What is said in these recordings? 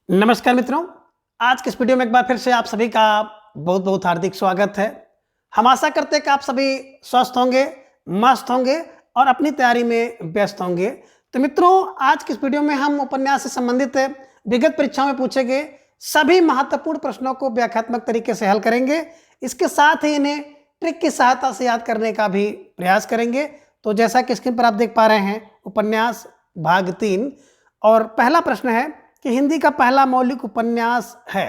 नमस्कार मित्रों, आज के इस वीडियो में एक बार फिर से आप सभी का बहुत बहुत हार्दिक स्वागत है। हम आशा करते हैं कि आप सभी स्वस्थ होंगे, मस्त होंगे और अपनी तैयारी में व्यस्त होंगे। तो मित्रों, आज के इस वीडियो में हम उपन्यास से संबंधित विगत परीक्षाओं में पूछे गए सभी महत्वपूर्ण प्रश्नों को व्याख्यात्मक तरीके से हल करेंगे। इसके साथ ही इन्हें ट्रिक की सहायता से याद करने का भी प्रयास करेंगे। तो जैसा कि स्क्रीन पर आप देख पा रहे हैं, उपन्यास भाग 3 और पहला प्रश्न है कि हिंदी का पहला मौलिक उपन्यास है।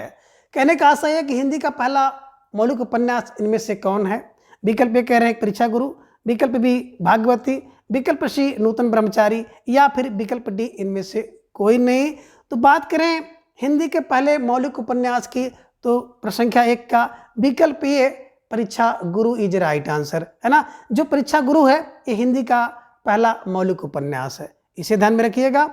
कहने का आशय है कि हिंदी का पहला मौलिक उपन्यास इनमें से कौन है। विकल्प ए कह रहे हैं परीक्षा गुरु, विकल्प बी भागवती, विकल्प सी नूतन ब्रह्मचारी या फिर विकल्प डी इनमें से कोई नहीं। तो बात करें हिंदी के पहले मौलिक उपन्यास की, तो प्रश्न संख्या 1 का विकल्प ए परीक्षा गुरु इज राइट आंसर है ना। जो परीक्षा गुरु है ये हिंदी का पहला मौलिक उपन्यास है, इसे ध्यान में रखिएगा।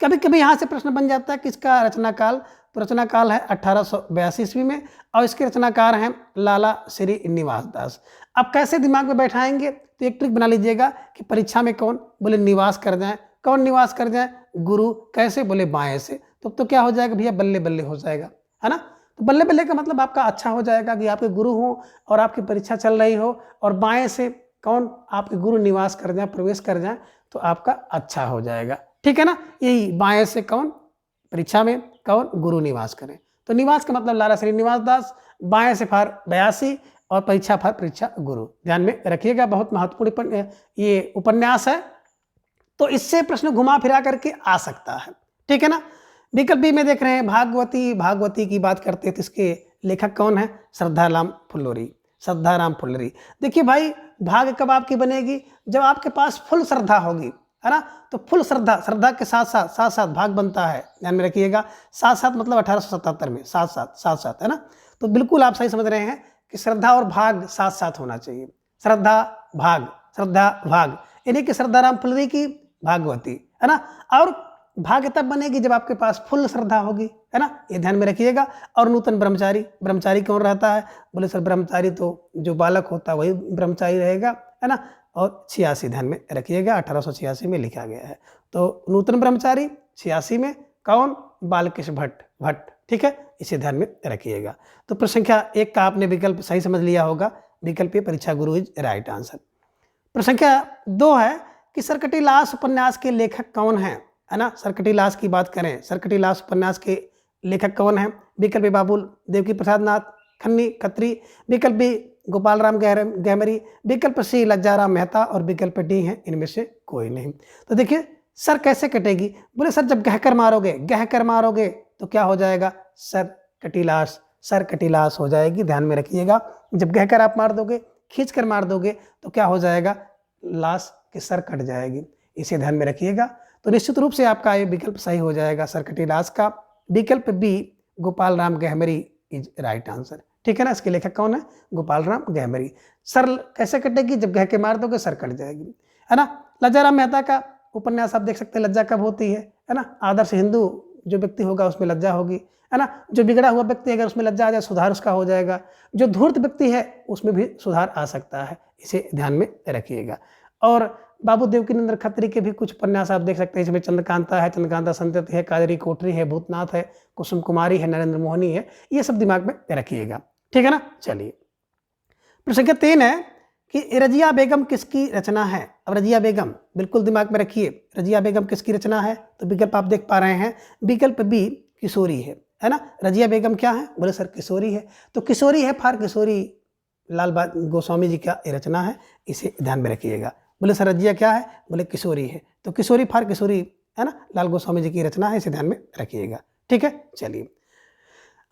कभी कभी यहाँ से प्रश्न बन जाता है कि इसका रचना काल, तो रचना काल है 1882 ईस्वी में और इसके रचनाकार हैं लाला श्री निवास दास। अब कैसे दिमाग में बैठाएंगे, तो एक ट्रिक बना लीजिएगा कि परीक्षा में कौन, बोले निवास कर जाए। कौन निवास कर जाए? गुरु। कैसे? बोले बाएं से। तो क्या हो जाएगा भैया, बल्ले बल्ले हो जाएगा, है ना। तो बल्ले बल्ले का मतलब आपका अच्छा हो जाएगा कि आपके गुरु हो और आपकी परीक्षा चल रही हो और बाएं से कौन आपके गुरु निवास कर जाए, प्रवेश कर जाए, तो आपका अच्छा हो जाएगा। ठीक है ना। यही बाएं से कौन परीक्षा में कौन गुरु निवास करें, तो निवास का मतलब लाला श्रीनिवास दास, बाएं से फार 82 और परीक्षा फार परीक्षा गुरु। ध्यान में रखिएगा, बहुत महत्वपूर्ण ये उपन्यास है। तो इससे प्रश्न घुमा फिरा करके आ सकता है। ठीक है ना। विकल्प बी में देख रहे हैं भागवती। भागवती की बात करते हैं तो इसके लेखक कौन है? श्रद्धाराम फुल्लरी। श्रद्धाराम फुल्लरी। देखिए भाई, भाग कब आपकी बनेगी? जब आपके पास फुल श्रद्धा होगी, है ना। तो फुल श्रद्धा, श्रद्धा के साथ साथ भाग बनता है, ध्यान में रखिएगा। साथ साथ मतलब 1877 में साथ साथ है ना। तो बिल्कुल आप सही समझ रहे हैं कि श्रद्धा और भाग साथ साथ होना चाहिए। श्रद्धा भाग, यानी कि श्रद्धाराम फुल्लरी की भागवती, है ना। और भाग तब बनेगी जब आपके पास फुल श्रद्धा होगी, है ना, ये ध्यान में रखिएगा। और नूतन ब्रह्मचारी, ब्रह्मचारी कौन रहता है? बोले सर ब्रह्मचारी तो जो बालक होता है वही ब्रह्मचारी रहेगा, है ना। और 86 ध्यान में रखिएगा, 1886 में लिखा गया है। तो नूतन ब्रह्मचारी 86 में कौन? बालकृष्ण भट्ट। ठीक है, इसे ध्यान में रखिएगा। तो प्रश्न संख्या 1 का आपने विकल्प सही समझ लिया होगा, विकल्प ए परीक्षा गुरु इज राइट आंसर। प्रश्न संख्या 2 है कि सरकटीलास उपन्यास के लेखक कौन है ना। सरकटीलास की बात करें, सरकटीलास उपन्यास के लेखक कौन है? विकल्प ए बाबुल देवकी प्रसाद नाथ खन्नी खत्री, विकल्प बी गोपाल राम गहमरी, विकल्प सी लज्जाराम मेहता और विकल्प डी है इनमें से कोई नहीं। तो देखिए सर कैसे कटेगी? बोले सर जब गहकर मारोगे तो क्या हो जाएगा? सर कटीलास हो जाएगी। ध्यान में रखिएगा, जब गहकर आप मार दोगे, खींच कर मार दोगे, तो क्या हो जाएगा? लाश की सर कट जाएगी, इसे ध्यान में रखिएगा। तो निश्चित रूप से आपका ये विकल्प सही हो जाएगा, सर कटीलास का। विकल्प B Gopal Ram Gahmari is right answer. ठीक है ना। इसके लेखक कौन है? गोपाल राम गहमरी। सर कैसे कटेगी? जब गह के मार दोगे सर कट जाएगी, है ना। लज्जाराम मेहता का उपन्यास आप देख सकते हैं, लज्जा कब होती है ना। आदर्श हिंदू जो व्यक्ति होगा उसमें लज्जा होगी, है ना। जो बिगड़ा हुआ व्यक्ति अगर उसमें लज्जा आ जाए, सुधार उसका हो जाएगा। जो धूर्त व्यक्ति है उसमें भी सुधार आ सकता है, इसे ध्यान में रखिएगा। और बाबू देवकीनंदन खत्री के भी कुछ उपन्यास आप देख सकते हैं, इसमें चंद्रकांता है, चंद्रकांता संतति है, कादरी कोठरी है, भूतनाथ है, कुसुम कुमारी है, नरेंद्र मोहनी है, ये सब दिमाग में रखिएगा। ठीक है ना। चलिए, प्रश्न संख्या 3 है कि रजिया बेगम किसकी रचना है। अब रजिया बेगम बिल्कुल दिमाग में रखिए, रजिया बेगम किसकी रचना है? तो विकल्प आप देख पा रहे हैं, विकल्प बी किशोरी है ना। रजिया बेगम क्या है? बोले सर किशोरी है। तो किशोरी है फार किशोरी लाल गोस्वामी जी का रचना है, इसे ध्यान में रखिएगा। बोले सर रजिया क्या है? बोले किशोरी है। तो किशोरी फार किशोरी, है ना, लाल गोस्वामी जी की रचना है, इसे ध्यान में रखिएगा। ठीक है। चलिए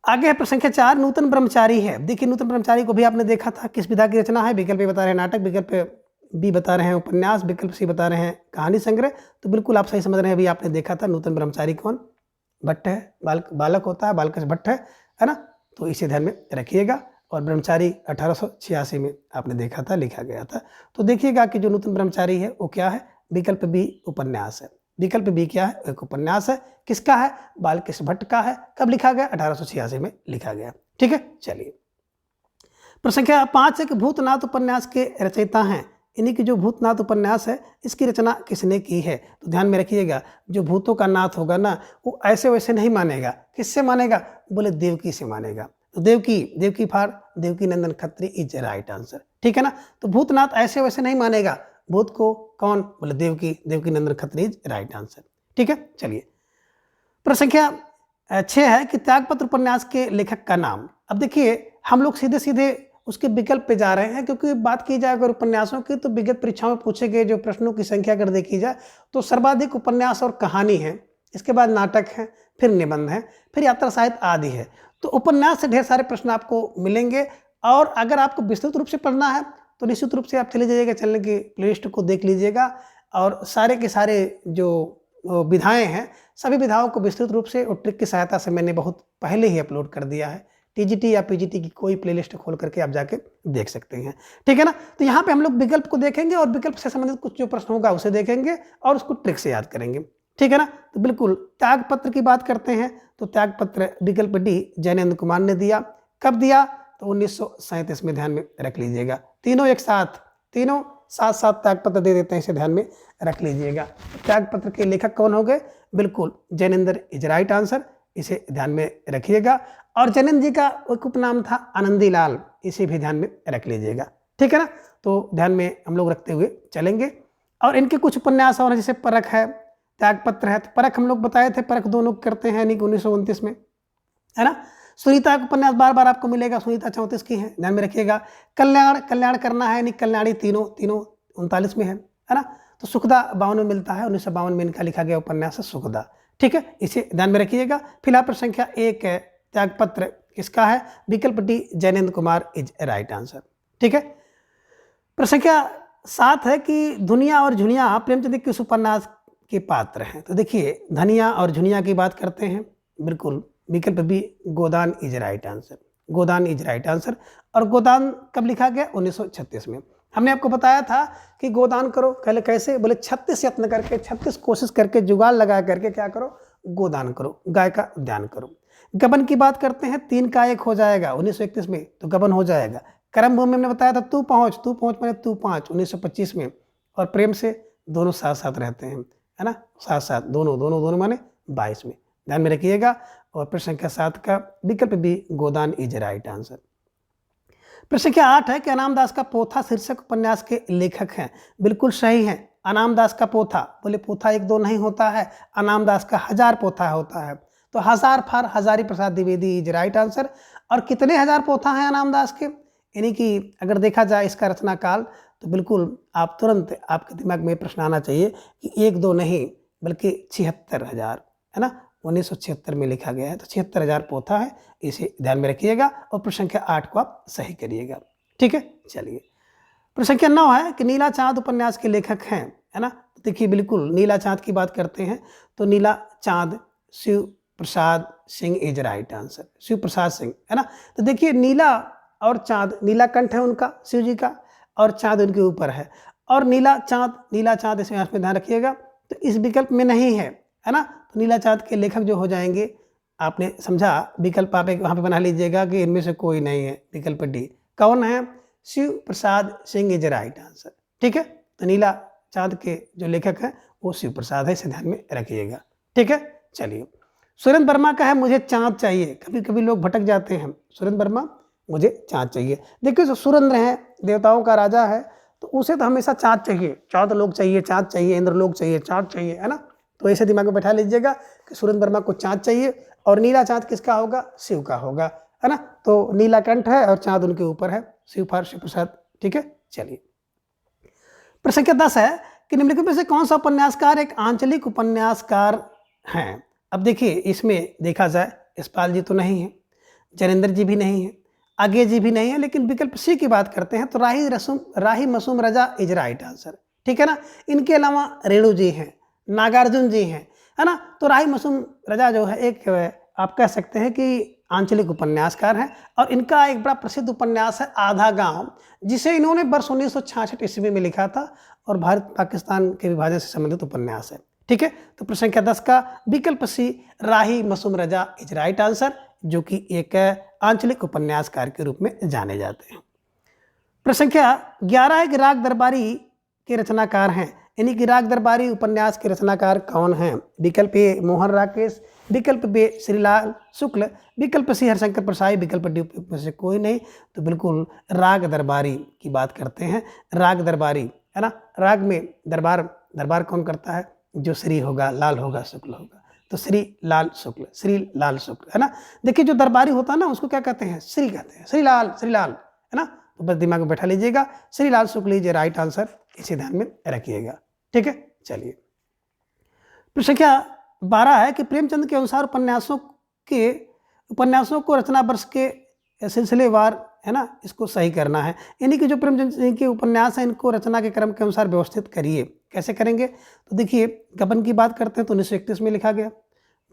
आगे है प्रश्न संख्या 4, नूतन ब्रह्मचारी है। देखिए नूतन ब्रह्मचारी को भी आपने देखा था, किस विधा की रचना है? विकल्प ए बता रहे हैं नाटक, विकल्प बी बता रहे हैं उपन्यास, विकल्प सी बता रहे हैं कहानी संग्रह। तो बिल्कुल आप सही समझ रहे हैं, अभी आपने देखा था नूतन ब्रह्मचारी कौन? भट्ट है, बालक होता है, बालकृष्ण भट्ट है ना। तो इसे ध्यान में रखिएगा। और ब्रह्मचारी 1886 में आपने देखा था, लिखा गया था। तो देखिएगा कि जो नूतन ब्रह्मचारी है वो क्या है? विकल्प बी उपन्यास है। विकल्प बी क्या है? एक उपन्यास है। किसका है? बालकृष्ण भट्ट का है। कब लिखा गया? 1886 में लिखा गया। ठीक है। चलिए प्रश्न संख्या 5 है कि भूतनाथ उपन्यास के रचयिता हैं, यानी कि जो भूतनाथ उपन्यास है इसकी रचना किसने की है? तो ध्यान में रखिएगा, जो भूतों का नाथ होगा ना, वो ऐसे वैसे नहीं मानेगा किससे मानेगा? बोले देवकी से मानेगा। तो Devki for Devki Nandan Khatri is right answer. ठीक है ना। तो भूतनाथ ऐसे वैसे नहीं मानेगा, भूत को कौन? बोले Devaki Nandan Khatri is right answer. ठीक है, चलिए प्रश्न संख्या 6 है कि त्यागपत्र उपन्यास के लेखक का नाम। अब देखिए हम लोग सीधे सीधे उसके विकल्प पे जा रहे हैं, क्योंकि बात की जाए अगर उपन्यासों की तो विगत परीक्षाओं में पूछे गए जो प्रश्नों की संख्या अगर देखी जाए तो सर्वाधिक उपन्यास और कहानी है, इसके बाद नाटक है, फिर निबंध है, फिर यात्रा साहित्य आदि है। तो उपन्यास से ढेर सारे प्रश्न आपको मिलेंगे, और अगर आपको विस्तृत रूप से पढ़ना है तो निश्चित रूप से आप चले जाइएगा, चैनल की प्लेलिस्ट को देख लीजिएगा, और सारे के सारे जो विधाएं हैं सभी विधाओं को विस्तृत रूप से और ट्रिक की सहायता से मैंने बहुत पहले ही अपलोड कर दिया है। टीजीटी या पीजीटी की कोई प्लेलिस्ट खोल करके आप जाके देख सकते हैं। ठीक है ना। तो यहाँ पे हम लोग विकल्प को देखेंगे और विकल्प से संबंधित कुछ जो प्रश्न होगा उसे देखेंगे और उसको ट्रिक से याद करेंगे। ठीक है ना। तो बिल्कुल त्यागपत्र की बात करते हैं तो त्यागपत्र विकल्प डी जैनेन्द्र कुमार ने दिया। कब दिया? तो 1937 में, ध्यान में रख लीजिएगा। तीनों एक साथ, तीनों साथ साथ त्यागपत्र दे देते हैं, इसे ध्यान में रख लीजिएगा। त्यागपत्र के लेखक कौन हो गए? बिल्कुल जैनेन्द्र इज राइट आंसर, इसे ध्यान में रखिएगा। और जैनेन्द्र जी का एक उपनाम था आनंदी लाल, इसे भी ध्यान में रख लीजिएगा। ठीक है ना। तो ध्यान में हम लोग रखते हुए चलेंगे। और इनके कुछ उपन्यास और जैसे परख है, त्यागपत्र है। तो परख हम लोग बताए थे, परख दोनों करते हैं यानी 1929 में, है ना। सुनीता का उपन्यास बार बार आपको मिलेगा, सुनीता 34 की है, ध्यान में रखिएगा। कल्याण करना है यानी कल्याणी तीनों 39 में है ना। तो सुखदा 52 में मिलता है, 1952 में इनका लिखा गया उपन्यास है सुखदा। ठीक है, इसे ध्यान में रखिएगा। फिलहाल प्रश्न संख्या 1 है त्यागपत्र किसका है? विकल्प D Jainendra Kumar is right answer. ठीक है। प्रश्न संख्या 7 है कि धुनिया और झुनिया प्रेमचंद के किस उपन्यास के पात्र हैं? तो देखिए धनिया और झुनिया की बात करते हैं, बिल्कुल विकल्प B Godan is right answer, Godan is right answer. और गोदान कब लिखा गया? 1936 में। हमने आपको बताया था कि गोदान करो, कहले कैसे? बोले 36 यत्न करके, 36 कोशिश करके, जुगाड़ लगा करके क्या करो? गोदान करो, गाय का ध्यान करो। गबन की बात करते हैं, 3 का 1 हो जाएगा 1931 में, तो गबन हो जाएगा। कर्म भूमि में बताया था तू पहुँच मैंने तू 5 1925 में। और प्रेम से दोनों साथ साथ रहते हैं, है ना, साथ साथ दोनों माने 22 में, ध्यान में रखिएगा। और प्रश्न संख्या 7 का विकल्प B Godan is right answer. प्रश्न संख्या 8 है कि अनाम दास का पोथा शीर्षक उपन्यास के लेखक हैं। बिल्कुल सही है, अनाम दास का पोथा। बोले पोथा 1-2 नहीं होता है, अनाम दास का 1000 पोथा होता है। तो 1000 for Hazari Prasad Dwivedi is right answer. और कितने 1000 पोथा हैं अनाम दास के? यानी कि अगर देखा जाए इसका रचना काल, तो बिल्कुल आप तुरंत आपके दिमाग में प्रश्न आना चाहिए कि 1-2 नहीं बल्कि 76,000, है ना। 1976 में लिखा गया है, तो 76,000 पोथा है, इसे ध्यान में रखिएगा। और प्रश्न संख्या 8 को आप सही करिएगा। ठीक है, चलिए प्रश्न संख्या 9 है कि नीला चाँद उपन्यास के लेखक हैं, है ना। देखिए बिल्कुल नीला चाँद की बात करते हैं तो Neela Chand Shiv Prasad Singh is right answer, Shiv Prasad Singh, है ना। तो देखिए नीला और चाँद, नीला कंठ है उनका शिव जी का और चाँद उनके ऊपर है। और नीला चाँद इसमें यहाँ पे ध्यान रखिएगा, तो इस विकल्प में नहीं है ना। तो नीला चाँद के लेखक जो हो जाएंगे, आपने समझा, विकल्प आप एक वहाँ पे बना लीजिएगा कि इनमें से कोई नहीं है, विकल्प डी। कौन है? Shiv Prasad Singh is right answer. ठीक है, तो नीला चाँद के जो लेखक हैं वो शिव प्रसाद है, इसे ध्यान में रखिएगा। ठीक है, चलिए सुरेंद्र वर्मा का है मुझे चाँद चाहिए। कभी कभी लोग भटक जाते हैं, सुरेंद्र वर्मा मुझे चाँद चाहिए। देखिए जो सुरेंद्र है देवताओं का राजा है, तो उसे तो हमेशा चाँद चाहिए, चाँद लोग चाहिए, चाँद चाहिए, इंद्र लोग चाहिए, चाँद चाहिए, है ना। तो ऐसे दिमाग में बैठा लीजिएगा कि सुरेंद्र वर्मा को चाँद चाहिए। और नीला चाँद किसका होगा? शिव का होगा, है ना। तो नीला कंठ है और चाँद उनके ऊपर है, शिव फॉर शिव प्रसाद। ठीक है, चलिए प्रश्न संख्या 10 है कि निम्नलिखित में से कौन सा उपन्यासकार एक आंचलिक उपन्यासकार हैं? अब देखिए इसमें देखा जाए यशपाल जी तो नहीं है, जैनेन्द्र जी भी नहीं है, आगे जी भी नहीं है, लेकिन विकल्प सी की बात करते हैं तो राही मसूम रजा इज राइट आंसर। ठीक है ना। इनके अलावा रेणु जी हैं, नागार्जुन जी हैं, है ना। तो राही मसूम रजा जो है एक आप कह सकते हैं कि आंचलिक उपन्यासकार हैं। और इनका एक बड़ा प्रसिद्ध उपन्यास है आधा गांव, जिसे इन्होंने वर्ष 1966 ईस्वी में लिखा था और भारत पाकिस्तान के विभाजन से संबंधित उपन्यास है। ठीक है, तो प्रश्न संख्या 10 का विकल्प सी राही मसूम रजा इज राइट आंसर, जो कि एक आंचलिक उपन्यासकार के रूप में जाने जाते हैं। प्रश्न संख्या 11 है कि राग दरबारी के रचनाकार हैं। यानी कि राग दरबारी उपन्यास के रचनाकार कौन हैं? विकल्प ए मोहन राकेश, विकल्प बी श्रीलाल शुक्ल, विकल्प सी हरिशंकर प्रसाद, विकल्प डी में से कोई नहीं। तो बिल्कुल राग दरबारी की बात करते हैं। राग दरबारी है ना, राग में दरबार कौन करता है? जो श्री होगा, लाल होगा, शुक्ल होगा, तो श्री लाल शुक्ल, श्री लाल शुक्ल है ना। देखिए जो दरबारी होता है ना उसको क्या कहते हैं? श्री कहते हैं, श्री लाल है ना। तो बस दिमाग में बैठा लीजिएगा, श्री लाल शुक्ल इज राइट आंसर, इसे ध्यान में रखिएगा। ठीक है, चलिए प्रश्न संख्या 12 है कि प्रेमचंद के अनुसार उपन्यासों को रचना वर्ष के सिलसिलेवार है ना, इसको सही करना है। यानी कि जो प्रेमचंद जी के उपन्यास हैं इनको रचना के क्रम के अनुसार व्यवस्थित करिए। कैसे करेंगे? तो देखिए गबन की बात करते हैं तो 1931 में लिखा गया।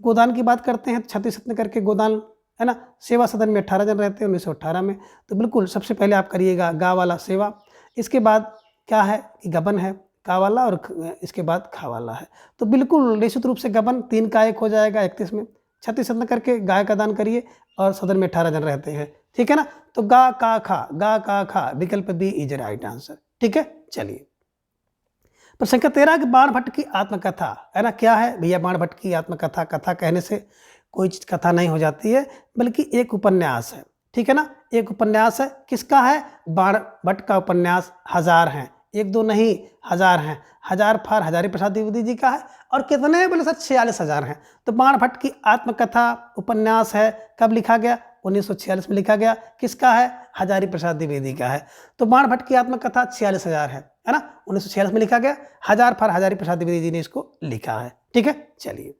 गोदान की बात करते हैं तो 36 रत्न करके गोदान है ना। सेवा सदन में 18 जन रहते हैं 1918 में। तो बिल्कुल सबसे पहले आप करिएगा गा वाला सेवा, इसके बाद क्या है कि गबन है का वाला, और इसके बाद खा वाला है। तो बिल्कुल निश्चित रूप से गबन 3 का 1 हो जाएगा 31 में। 36 रत्न करके गाय का दान करिए और सदन में 18 जन रहते हैं। ठीक है ना। तो गा का खा विकल्प बी इज राइट आंसर। ठीक है, चलिए प्रश्न संख्या 13 कि बाणभट्ट की आत्मकथा है ना, क्या है भैया? बाणभट्ट की आत्मकथा, कथा कहने से कोई चीज कथा नहीं हो जाती है, बल्कि एक उपन्यास है। ठीक है ना, एक उपन्यास है। किसका है? बाणभट्ट का उपन्यास। 1000 हैं, 1-2 नहीं 1000 हैं। 1000 फार हजारी प्रसाद द्विवेदी जी का है। और कितने? बोले सर 46,000 हैं। तो बाणभट्ट की आत्मकथा उपन्यास है, कब लिखा गया? 1946 में लिखा गया। किसका है? हजारी प्रसाद द्विवेदी का है। तो बाणभट्ट की आत्मकथा 46,000 है ना, 1946 में लिखा गया। 1000 फार हजारी प्रसाद द्विवेदी जी ने इसको लिखा है। ठीक है, चलिए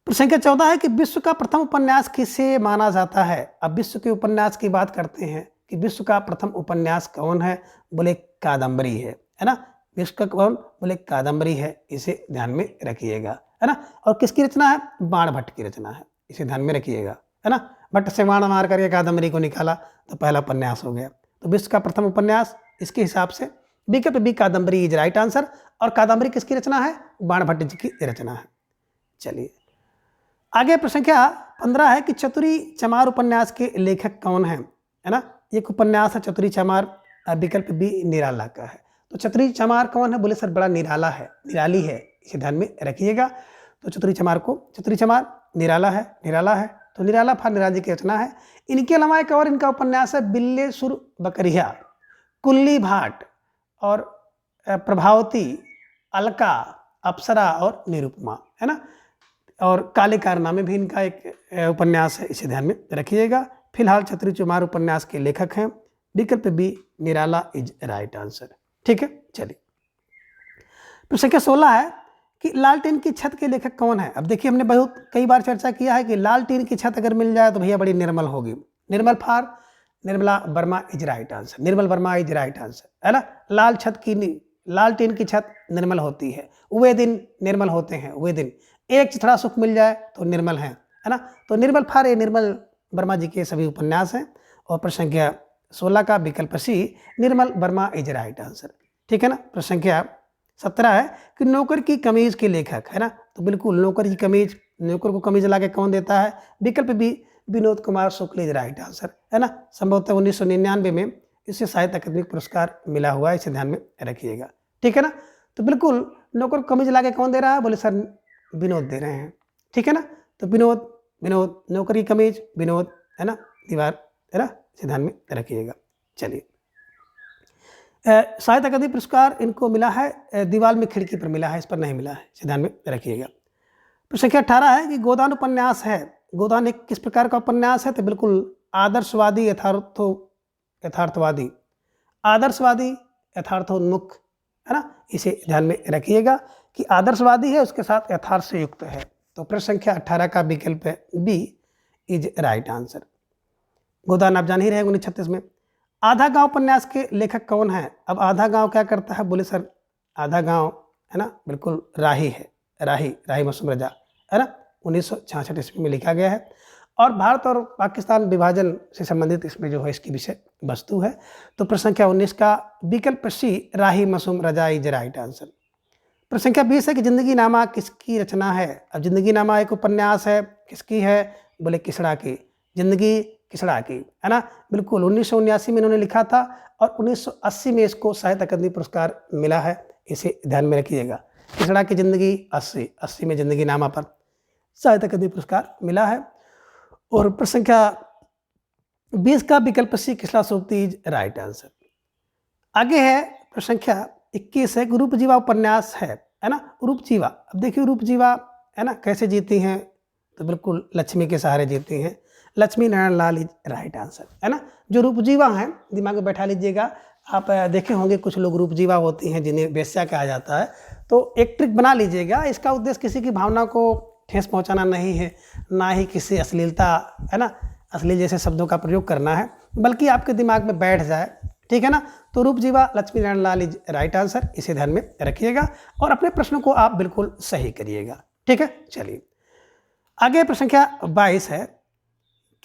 प्रश्न संख्या 14 है कि विश्व का प्रथम उपन्यास किसे माना जाता है? अब विश्व के उपन्यास की बात करते हैं कि विश्व का प्रथम उपन्यास कौन है? बोले कादम्बरी है ना। विश्व का कौन? बोले कादम्बरी है, इसे ध्यान में रखिएगा है ना। और किसकी रचना है? बाणभट्ट की रचना है, इसे ध्यान में रखिएगा है ना। भट्ट से बाण मार करके कादम्बरी को निकाला तो पहला उपन्यास हो गया। तो विश्व का प्रथम उपन्यास इसके हिसाब से विकल्प B Kadambari is right answer. और कादम्बरी किसकी रचना है? बाणभट्ट जी की रचना है। चलिए आगे प्रश्न संख्या 15 है कि चतुरी चमार उपन्यास के लेखक कौन है ना। एक उपन्यास है चतुरी चमार, विकल्प बी निराला का है। तो चतुरी चमार कौन है? बोले सर बड़ा निराला है, निराली है, इसे ध्यान में रखिएगा। तो चतुरी चमार निराला है। तो निराला फार निराला जी की रचना है। इनके अलावा एक और इनका उपन्यास है बिल्ले सुर बकरिया, कुल्ली भाट और प्रभावती, अलका, अप्सरा और निरुपमा है ना। और काले कारनामे भी इनका एक उपन्यास है, इसे ध्यान में रखिएगा। फिलहाल चतुरी चमार उपन्यास के लेखक हैं। विकल्प B Nirala is right answer. ठीक है, चलिए प्रश्न संख्या 16 है कि लालटेन की छत के लेखक कौन है? अब देखिए हमने बहुत कई बार चर्चा किया है कि लालटेन की छत अगर मिल जाए तो भैया बड़ी निर्मल होगी। Nirmal for Nirmala Verma is right answer. Nirmal Verma is right answer है ना। लालटेन की छत निर्मल होती है, वे दिन निर्मल होते हैं, वे दिन एक चिथड़ा सुख मिल जाए तो निर्मल है ना। तो निर्मल फार ये निर्मल वर्मा जी के सभी उपन्यास हैं। और प्रश्न संख्या 16 का विकल्प सी निर्मल वर्मा इज राइट आंसर। ठीक है ना। प्रश्न संख्या 17 है कि नौकर की कमीज के लेखक है ना। तो बिल्कुल नौकर को कमीज ला के कौन देता है? विकल्प B Vinod Kumar Shukla is right answer है ना। संभवतः 1999 में इसे साहित्य अकादमी पुरस्कार मिला हुआ है, इसे ध्यान में रखिएगा। ठीक है ना। तो बिल्कुल नौकर को कमीज ला के कौन दे रहा है? बोले सर विनोद दे रहे हैं। ठीक है ना। तो विनोद नौकर की कमीज विनोद है ना, दीवार है ना, इसे ध्यान में रखिएगा। चलिए साहित्य अकादमी पुरस्कार इनको मिला है, दीवार में खिड़की पर मिला है, इस पर नहीं मिला है, इसे ध्यान में रखिएगा। प्रश्न संख्या 18 है कि गोदान उपन्यास है। गोदान एक किस प्रकार का उपन्यास है? तो बिल्कुल आदर्शवादी यथार्थोन्मुख है ना, इसे ध्यान में रखिएगा कि आदर्शवादी है उसके साथ यथार्थ से युक्त है। तो प्रश्न संख्या 18 का विकल्प बी इज राइट आंसर। गोदान आप जान ही रहे 1936 में। आधा गांव उपन्यास के लेखक कौन है? अब आधा गांव क्या करता है? बोले सर आधा गांव है ना, बिल्कुल राही है, राही मासूम रजा है ना, 1966 ईस्वी में लिखा गया है। और भारत और पाकिस्तान विभाजन से संबंधित इसमें जो है इसकी विषय वस्तु है। तो प्रश्न संख्या 19 का विकल्प सी राही मासूम रजा इज राइट आंसर। प्रश्न संख्या 20 है कि जिंदगी नामा किसकी रचना है? अब जिंदगी नामा एक उपन्यास है, किसकी है? बोले किसड़ा की, जिंदगी किसड़ा की है ना। बिल्कुल 1979 में इन्होंने लिखा था और 1980 में इसको साहित्य अकादमी पुरस्कार मिला है, इसे ध्यान में रखिएगा। पिछड़ा की जिंदगी 80, 80 में जिंदगी नामा पर साहित्य अकादमी पुरस्कार मिला है। और प्रश्न संख्या 20 का विकल्प सी किसला सूक्ति इज राइट आंसर। आगे है प्रश्न संख्या 21 है, रूप जीवा उपन्यास है ना। रूप जीवा, अब देखिए रूप जीवा है ना कैसे जीती हैं, तो बिल्कुल लक्ष्मी के सहारे जीती हैं। Lakshmi Narayan Lal is right answer है ना। जो रूपजीवा हैं दिमाग में बैठा लीजिएगा। आप देखे होंगे कुछ लोग रूपजीवा होती हैं जिन्हें वेश्या कहा जाता है, तो एक ट्रिक बना लीजिएगा। इसका उद्देश्य किसी की भावना को ठेस पहुंचाना नहीं है, ना ही किसी अश्लीलता है ना अश्लील जैसे शब्दों का प्रयोग करना है, बल्कि आपके दिमाग में बैठ जाए, ठीक है ना। तो रूपजीवा Lakshmi Narayan Lal is right answer, इसे ध्यान में रखिएगा और अपने प्रश्नों को आप बिल्कुल सही करिएगा, ठीक है। चलिए आगे प्रश्न संख्या 22 है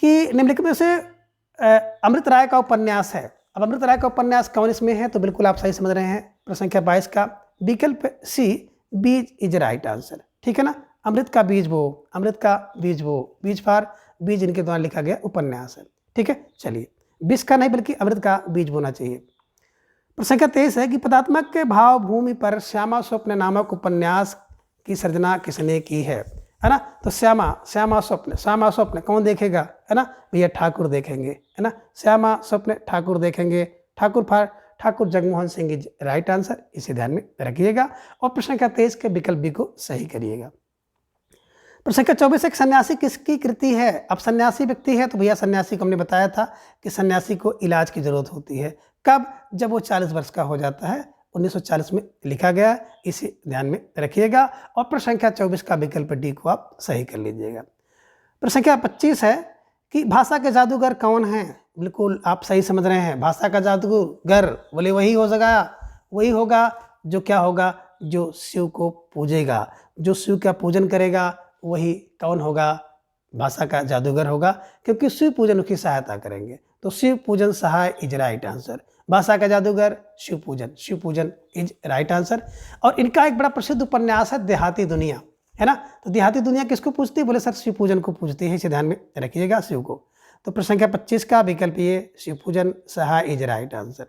कि निम्नलिखित में से अमृत राय का उपन्यास है। अब अमृत राय का उपन्यास कौन इसमें है, तो बिल्कुल आप सही समझ रहे हैं। प्रश्न संख्या 22 का विकल्प सी बीज इज राइट आंसर, ठीक है ना। अमृत का बीज वो, अमृत का बीज वो, बीज फार बीज इनके द्वारा लिखा गया उपन्यास है, ठीक है। चलिए विष का नहीं बल्कि अमृत का बीज बोना चाहिए। प्रश्न संख्या 23 है कि पदात्मक के भाव भूमि पर श्यामा स्वप्न नामक उपन्यास की सर्जना किसने की है ना। तो श्यामा स्वप्न कौन देखेगा है ना, भैया ठाकुर देखेंगे है ना। श्यामा स्वप्न ठाकुर देखेंगे, Thakur Jagmohan Singh is right answer, इसे ध्यान में रखिएगा और प्रश्न संख्या 23 के विकल्प बी को सही करिएगा। प्रश्न संख्या 24 एक सन्यासी किसकी कृति है। अब सन्यासी व्यक्ति है तो भैया सन्यासी को हमने बताया था कि सन्यासी को इलाज की जरूरत होती है, कब, जब वो 40 वर्ष का हो जाता है। 1940 में लिखा गया, इसे ध्यान में रखिएगा और प्रश्न संख्या 24 का विकल्प डी को आप सही कर लीजिएगा। प्रश्न संख्या 25 है कि भाषा के जादूगर कौन है। बिल्कुल आप सही समझ रहे हैं। भाषा का जादूगर बोले वही होगा जो क्या होगा, जो शिव को पूजेगा, जो शिव का पूजन करेगा वही कौन होगा, भाषा का जादूगर होगा, क्योंकि शिव पूजन की सहायता करेंगे। तो शिव पूजन सहाय इज राइट आंसर। भाषा का जादूगर शिव पूजन इज राइट आंसर। और इनका एक बड़ा प्रसिद्ध उपन्यास है देहाती दुनिया, है ना। तो देहाती दुनिया किसको पूजती है, बोले सर शिव पूजन को पूजती है, इसे ध्यान में रखिएगा, शिव को। तो प्रश्न संख्या 25 का विकल्प ये शिव पूजन सहाय इज राइट आंसर।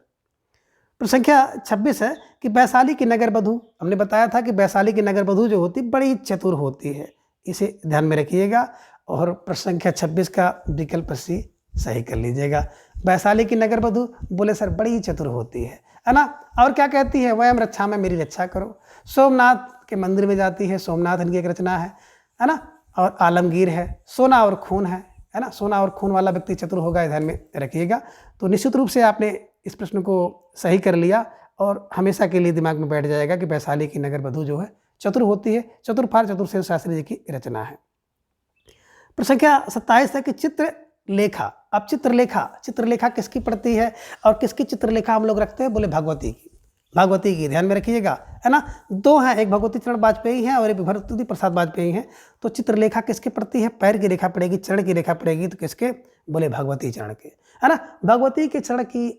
प्रश्न संख्या 26 है कि वैशाली की नगर वधू, हमने बताया था कि वैशाली की नगर वधू जो होती बड़ी चतुर होती है, इसे ध्यान में रखिएगा और प्रश्न संख्या 26 का विकल्प सी सही कर लीजिएगा। वैशाली की नगर वधू बोले सर बड़ी चतुर होती है ना। और क्या कहती है, वयम रक्षा में मेरी रक्षा करो। सोमनाथ के मंदिर में जाती है, सोमनाथ इनकी एक रचना है ना। और आलमगीर है, सोना और खून है ना। सोना और खून वाला व्यक्ति चतुर होगा, ध्यान में रखिएगा। तो निश्चित रूप से आपने इस प्रश्न को सही कर लिया और हमेशा के लिए दिमाग में बैठ जाएगा कि वैशाली की नगर वधू जो है चतुर होती है। चतुरसेन शास्त्री जी की रचना है। प्रश्न संख्या 27 है कि चित्रलेखा। अब चित्रलेखा किसकी पड़ती है और किसकी चित्रलेखा हम लोग रखते हैं, बोले भगवती की ध्यान में रखिएगा, है ना। दो हैं, एक भगवती चरण वाजपेयी हैं और एक भरतुदी प्रसाद वाजपेयी हैं। तो चित्रलेखा किसकी पड़ती है, पैर की रेखा पड़ेगी, चरण की रेखा पड़ेगी, तो किसके, बोले भगवती चरण के, है ना। भगवती के चरण की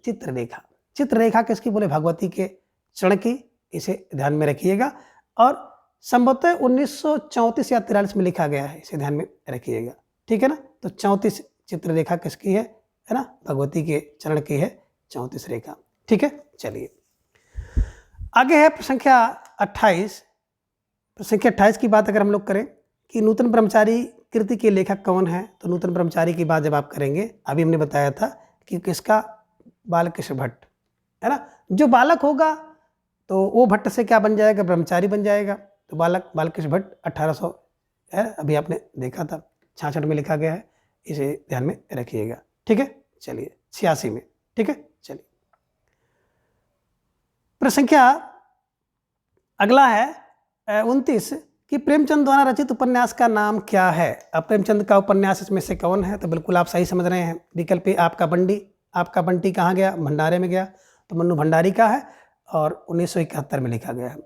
चित्ररेखा किसकी, बोले भगवती के चरण की, इसे ध्यान में रखिएगा। और संभवतः 1934 या 43 में लिखा गया है, इसे ध्यान में रखिएगा, ठीक है ना। तो 34 चित्ररेखा किसकी है ना, भगवती के चरण की है 34 रेखा, ठीक है। चलिए आगे है प्रश्न संख्या 28। प्रश्न संख्या 28 की बात अगर हम लोग करें कि नूतन ब्रह्मचारी कृति के लेखक कौन है, तो नूतन ब्रह्मचारी की बात जब आप करेंगे, अभी हमने बताया था कि किसका, बालकृष्ण भट्ट, है ना। जो बालक होगा तो वो भट्ट से क्या बन जाएगा, ब्रह्मचारी बन जाएगा। तो बालकृष्ण भट्ट 1800 है, अभी आपने देखा था 66 में लिखा गया है, इसे ध्यान में रखिएगा, ठीक है। चलिए 86 में, ठीक है। चलिए प्रश्न संख्या अगला है 29 कि प्रेमचंद द्वारा रचित उपन्यास का नाम क्या है। अब प्रेमचंद का उपन्यास इसमें से कौन है, तो बिल्कुल आप सही समझ रहे हैं। विकल्प आपका बंटी कहाँ गया, भंडारे में गया, तो मन्नू भंडारी का है और 1971 में लिखा गया है।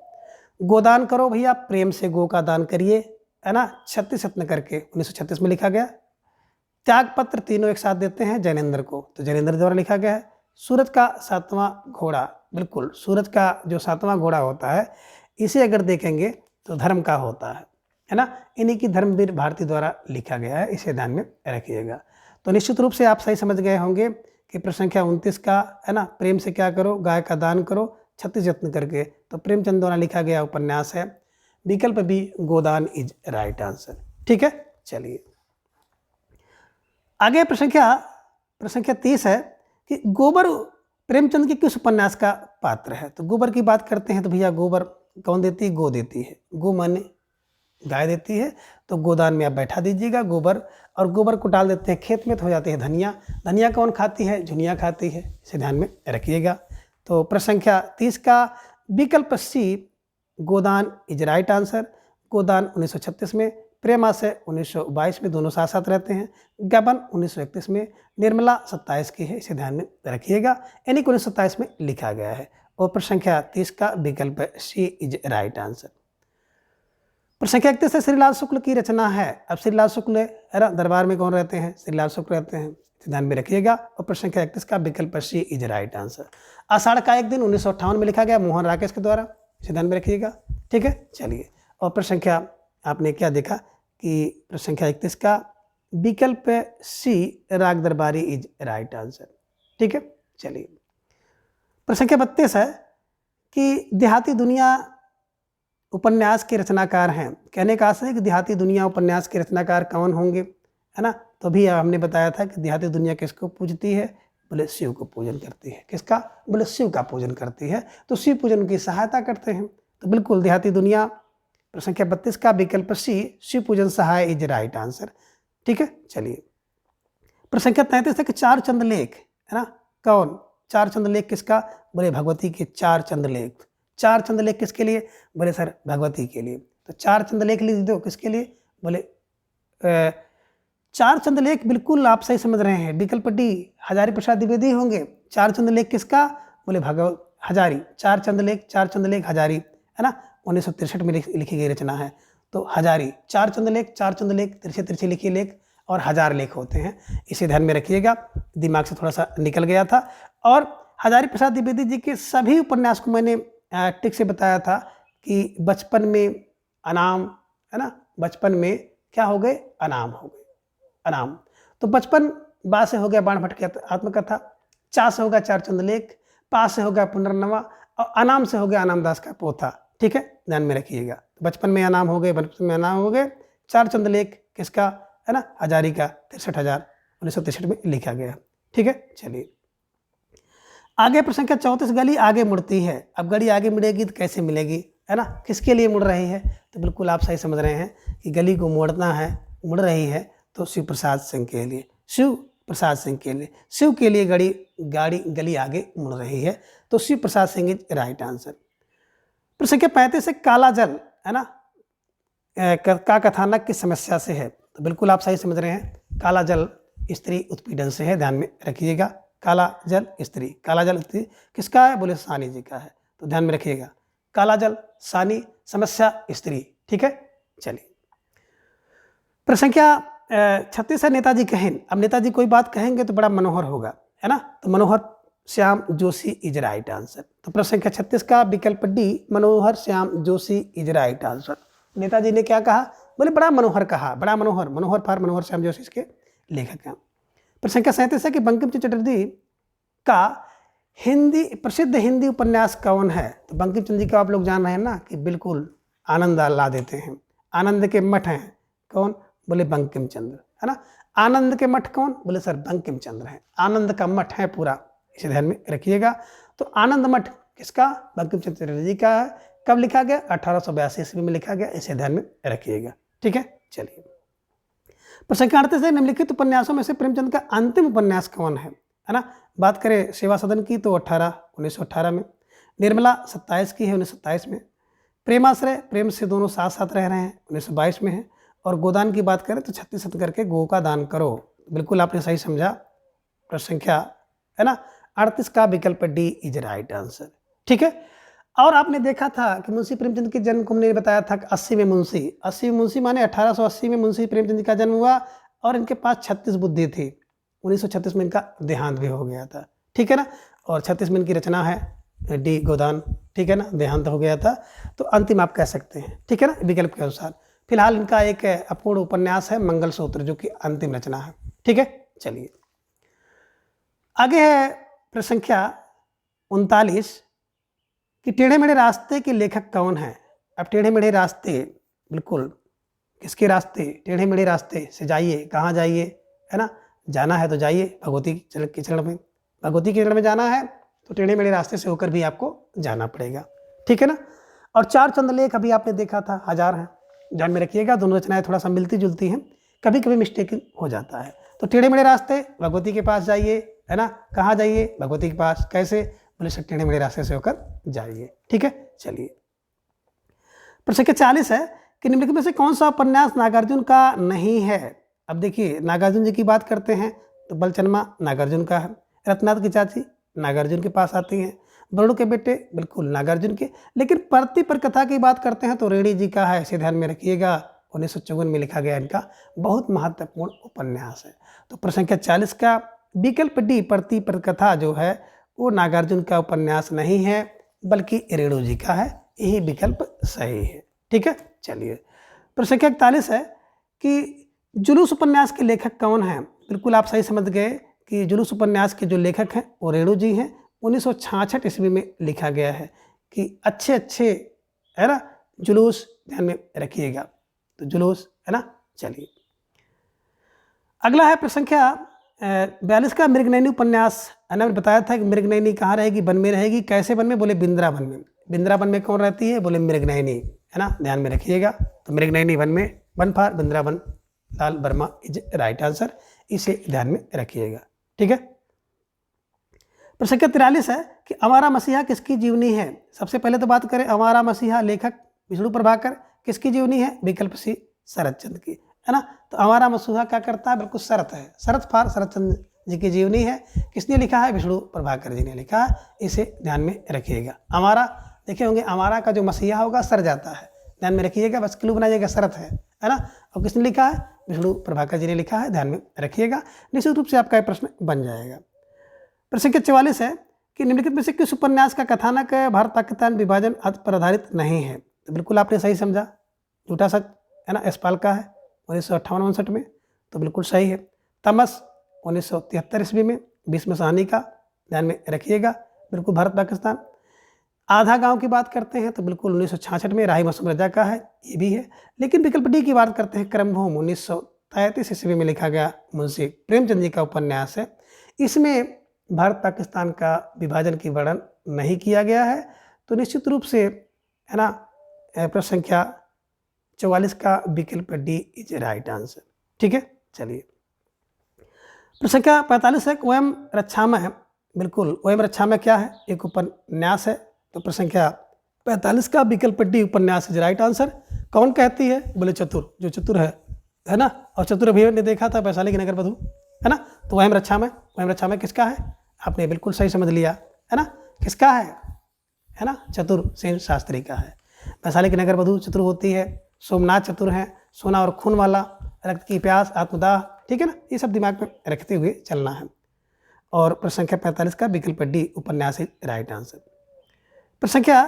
गोदान करो भैया, प्रेम से गो का दान करिए, है ना, 36 रत्न करके 1936 में लिखा गया। त्याग पत्र तीनों एक साथ देते हैं जैनेन्द्र को, तो जैनेन्द्र द्वारा लिखा गया है। सूरज का 7वां घोड़ा, बिल्कुल सूरज का जो 7वां घोड़ा होता है, इसे अगर देखेंगे तो धर्म का होता है ना। इन्हीं की धर्मवीर भारती द्वारा लिखा गया है, इसे ध्यान में रखिएगा। तो निश्चित रूप से आप सही समझ गए होंगे कि प्रश्न संख्या 29 का, है ना, प्रेम से क्या करो, गाय का दान करो, 36 यत्न करके। तो प्रेमचंद द्वारा लिखा गया उपन्यास है। विकल्प B Godan is right answer. ठीक है, चलिए आगे प्रश्न संख्या 30 है कि गोबर प्रेमचंद के किस उपन्यास का पात्र है। तो गोबर की बात करते हैं तो भैया गोबर कौन देती है, गो देती है। गो माने गाय देती है, तो गोदान में आप बैठा दीजिएगा गोबर, और गोबर को डाल देते हैं खेत में तो हो जाती है धनिया। धनिया कौन खाती है, झुनिया खाती है, इसे ध्यान में रखिएगा। तो प्रश्न संख्या 30 का विकल्प सी गोदान इज राइट आंसर। गोदान 1936 में, प्रेमाशय 1922 में, दोनों साथ साथ रहते हैं। गबन 1931 में, निर्मला 27 की है, इसे ध्यान में रखिएगा, यानी कि 1927 में लिखा गया है। और प्रश्न संख्या 30 का विकल्प सी इज राइट आंसर। प्रश्न संख्या 31 से श्रीलाल शुक्ल की रचना है। अब श्रीलाल शुक्ल है ना, दरबार में कौन रहते हैं, श्रीलाल शुक्ल रहते हैं, इसे ध्यान में रखिएगा। और प्रश्न संख्या 31 का विकल्प सी इज राइट आंसर। आषाढ़ का एक दिन 1958 में लिखा गया, मोहन राकेश के द्वारा, इसे ध्यान में रखिएगा। ठीक है, चलिए। और प्रश्न संख्या आपने क्या देखा कि प्रश्न संख्या 31 का विकल्प सी राग दरबारी इज राइट आंसर। ठीक है, चलिए। प्रश्न संख्या 32 है कि देहाती दुनिया उपन्यास के रचनाकार हैं। कहने का आशय है कि देहाती दुनिया उपन्यास के रचनाकार कौन होंगे, है ना। तो भी हमने बताया था कि देहाती दुनिया किसको पूजती है, बोले शिव को पूजन करती है। किसका, बोले शिव का पूजन करती है, तो शिव पूजन की सहायता करते हैं। तो बिल्कुल देहाती दुनिया, प्रश्न संख्या 32 का विकल्प सी शिव पूजन सहाय इज राइट आंसर। ठीक है, चलिए। प्रश्न संख्या 33 है कि चार चंद्रलेख, है ना, कौन, चार चंद्रलेख किसका, बोले भगवती के चार चंद्रलेख। चार चंद्रलेख किसके लिए, बोले सर भगवती के लिए। तो चार चंद्रलेख लिख दो, किसके लिए, बोले चार चंद्रलेख, बिल्कुल आप सही समझ रहे हैं। विकल्प डी हजारी प्रसाद द्विवेदी होंगे। चार चंद्रलेख किसका, बोले भगवत हजारी। चार चंद्रलेख हजारी, है ना, 1963 में लिखी गई रचना है। तो हजारी, चार चंद्रलेख तिरछे तिरछे लिखे लेख और हजार लेख होते हैं, इसे ध्यान में रखिएगा, दिमाग से थोड़ा सा निकल गया था। और हजारी प्रसाद द्विवेदी जी के सभी उपन्यास को मैंने टिक से बताया था कि बचपन में अनाम, है ना, बचपन में क्या हो गए, अनाम हो गए, अनाम। तो बचपन बा से हो गया बाण भट्ट की आत्मकथा, चा से हो गया चार चंद्रलेख, पा से हो गया पुनर्नवा, और अनाम से हो गया अनामदास का पोथा। ठीक है, ध्यान में रखिएगा। बचपन में अनाम हो गए, बचपन में अनाम हो गए। चार चंद्रलेख किसका, है ना, हजारी का 63,000 1963 में लिखा गया। ठीक है, चलिए आगे। प्रश्न संख्या 34, गली आगे मुड़ती है। अब गली आगे मुड़ेगी तो कैसे मिलेगी, है ना, किसके लिए मुड़ रही है। तो बिल्कुल आप सही समझ रहे हैं कि गली को मोड़ना है, मुड़ रही है, तो शिव प्रसाद सिंह के लिए, शिव प्रसाद सिंह के लिए, शिव के लिए गली आगे मुड़ रही है, तो Shiv Prasad Singh is right answer. प्रश्न संख्या 35 है काला जल, है ना, का कथानक किस समस्या से है। तो बिल्कुल आप सही समझ रहे हैं, काला जल स्त्री उत्पीड़न से है, ध्यान में रखिएगा। काला जल स्त्री किसका है, बोले सानी जी का है, तो ध्यान में रखिएगा। काला जल सानी, समस्या स्त्री। ठीक है, चलिए। प्रश्न संख्या 36 है नेताजी कहें। अब नेताजी कोई बात कहेंगे तो बड़ा मनोहर होगा, है ना, तो Manohar Shyam Joshi is right answer. तो प्रश्न संख्या 36 का विकल्प D Manohar Shyam Joshi is right answer. Netaji ने क्या कहा, बोले बड़ा मनोहर कहा, बड़ा मनोहर, मनोहर फार मनोहर श्याम जोशी इसके लेखक हैं। प्रश्न संख्या 37 है कि बंकिम चंद्र चटर्जी का प्रसिद्ध हिंदी उपन्यास कौन है। तो बंकिम चंद्र जी का आप लोग जान रहे हैं ना कि बिल्कुल आनंद ला देते हैं, आनंद के मठ हैं, कौन, बोले बंकिम चंद्र, है ना। आनंद के मठ कौन, बोले सर बंकिम चंद्र है, आनंद का मठ है पूरा, इसे ध्यान में रखिएगा। तो आनंद मठ किसका, बंकिम चंद्र चटर्जी का है। कब लिखा गया, 1882 ईस्वी में लिखा गया, इसे ध्यान में रखिएगा। ठीक है, चलिए। प्रश्न संख्या 38 है निम्नलिखित उपन्यासों में से प्रेमचंद का अंतिम उपन्यास कौन है ना। बात करें सेवा सदन की तो 1918 में, निर्मला 27 की है 1927 में, प्रेमाश्रय प्रेम से दोनों साथ साथ रह रहे हैं 1922 में है, और गोदान की बात करें तो 36 सत करके गो का दान करो। बिल्कुल आपने सही समझा। प्रश्न संख्या, है ना, 38 का विकल्प डी इज राइट आंसर। ठीक है। और आपने देखा था कि मुंशी प्रेमचंद के जन्म को हमने बताया था कि 80 में मुंशी माने 1880 में मुंशी प्रेमचंद का जन्म हुआ, और इनके पास 36 बुद्धि थी। 1936 में इनका देहांत भी हो गया था। ठीक है ना, और 36 में इनकी रचना है डी गोदान। ठीक है ना, देहांत हो गया था, तो अंतिम आप कह सकते हैं। ठीक है ना, विकल्प के अनुसार। फिलहाल इनका एक अपूर्ण उपन्यास है मंगलसूत्र, जो कि अंतिम रचना है। ठीक है, चलिए आगे है प्रश्न संख्या 39 कि टेढ़े मेढ़े रास्ते के लेखक कौन है। अब टेढ़े मेढ़े रास्ते, बिल्कुल किसके रास्ते, टेढ़े मेढ़े रास्ते से जाइए, कहाँ जाइए, है ना, जाना है तो जाइए भगवती के चरण में, भगवती के चरण में जाना है तो टेढ़े मेढ़े रास्ते से होकर भी आपको जाना पड़ेगा, ठीक है ना। और 4 चंद्रलेख अभी आपने देखा था, 1000 हैं, ध्यान में रखिएगा, दोनों रचनाएं थोड़ा सा मिलती जुलती हैं, कभी कभी मिस्टेकिंग हो जाता है। तो टेढ़े मेढ़े रास्ते भगवती के पास जाइए, है ना, कहाँ जाइए, भगवती के पास, कैसे, बोले सर टेढ़े मेढ़े रास्ते से होकर जाइए, ठीक है। चलिए, प्रश्न संख्या 40 है कि निम्नलिखित में से कौन सा उपन्यास नागार्जुन का नहीं है। अब देखिए, नागार्जुन जी की बात करते हैं तो बलचनमा नागार्जुन का है, रत्नाथ की चाची नागार्जुन के पास आती हैं, बरड़ू के बेटे बिल्कुल नागार्जुन के, लेकिन परती पर कथा की बात करते हैं तो रेणी जी का है, इसे ध्यान में रखिएगा, 1954 में लिखा गया इनका बहुत महत्वपूर्ण उपन्यास है। तो प्रश्न संख्या 40 का विकल्प डी परती पर कथा जो है वो नागार्जुन का उपन्यास नहीं है बल्कि रेणु जी का है, यही विकल्प सही है, ठीक है। चलिए, प्रश्न संख्या 41 है कि जुलूस उपन्यास के लेखक कौन हैं। बिल्कुल आप सही समझ गए कि जुलूस उपन्यास के जो लेखक हैं वो रेणु जी हैं, 1966 ईस्वी में लिखा गया है कि अच्छे अच्छे, है ना, जुलूस, ध्यान में रखिएगा, तो जुलूस, है ना। चलिए, अगला है प्रश्न संख्या 42 का मृगनयनी उपन्यास। मैंने बताया था कि मृगनयनी कहाँ रहेगी, वन में रहेगी, कैसे वन में, बोले बिंद्रावन में। बिंद्रावन में कौन रहती है, बोले मृगनयनी, है ना, ध्यान में रखिएगा। तो मृगनयनी वन में, one for Bindravan, Lal Verma is right answer, इसे ध्यान में रखिएगा, ठीक है। प्रश्न संख्या 43 है कि अमारा मसीहा किसकी जीवनी है। सबसे पहले तो बात करें, अमारा मसीहा लेखक विष्णु प्रभाकर, किसकी जीवनी है, विकल्प सी शरद चंद्र की, है ना। तो अमारा मसीहा क्या करता है, बिल्कुल शरत है, शरत फार शरद चंद्र जी की जीवनी है। किसने लिखा है, विष्णु प्रभाकर जी ने लिखा है, इसे ध्यान में रखिएगा। अमारा देखे होंगे, अमारा का जो मसीहा होगा सर जाता है, ध्यान में रखिएगा, बस क्लू बनाइएगा, शरत है ना। और किसने लिखा है, विष्णु प्रभाकर जी ने लिखा है, ध्यान में रखिएगा, निश्चित रूप से आपका ये प्रश्न बन जाएगा। प्रश्न संख्या 44 है कि निम्नलिखित में से किस उपन्यास का कथानक भारत पाकिस्तान विभाजन पर आधारित नहीं है। तो बिल्कुल आपने सही समझा, झूठा सच, है ना, यशपाल का है, 1958-59 में, तो बिल्कुल सही है। तमस 1973 ईस्वी में, भीष्म साहनी का, ध्यान में रखिएगा, बिल्कुल भारत पाकिस्तान। आधा गांव की बात करते हैं तो बिल्कुल 1966 में, राही मसूम रजा का है, ये भी है। लेकिन विकल्प डी की बात करते हैं, क्रमभूम 1933 ईस्वी में लिखा गया मुंशी प्रेमचंद जी का उपन्यास है। इसमें भारत पाकिस्तान का विभाजन की वर्णन नहीं किया गया है, तो निश्चित रूप से, है ना, प्रश्न संख्या 44 का विकल्प डी इज राइट आंसर, ठीक है। चलिए, प्रश्न संख्या 45 है, वयम रक्षामः। बिल्कुल, वयम रक्षामः क्या है, एक उपन्यास है, तो प्रश्न संख्या 45 का विकल्प डी उपन्यास इज राइट आंसर। कौन कहती है, बोले चतुर, जो चतुर है ना, और चतुर अभी ने देखा था वैशाली की नगर वधू, है ना। तो वयम रक्षामः किसका है, आपने बिल्कुल सही समझ लिया, है ना, किसका है ना, चतुर सेन शास्त्री का है। वैशाली की नगर वधू चतुर होती है, सोमनाथ चतुर हैं, सोना और खून वाला, रक्त की प्यास, आत्मदाह, ठीक है ना, ये सब दिमाग में रखते हुए चलना है। और प्रश्न संख्या 45 का विकल्प डी उपन्यास राइट आंसर। प्रश्न संख्या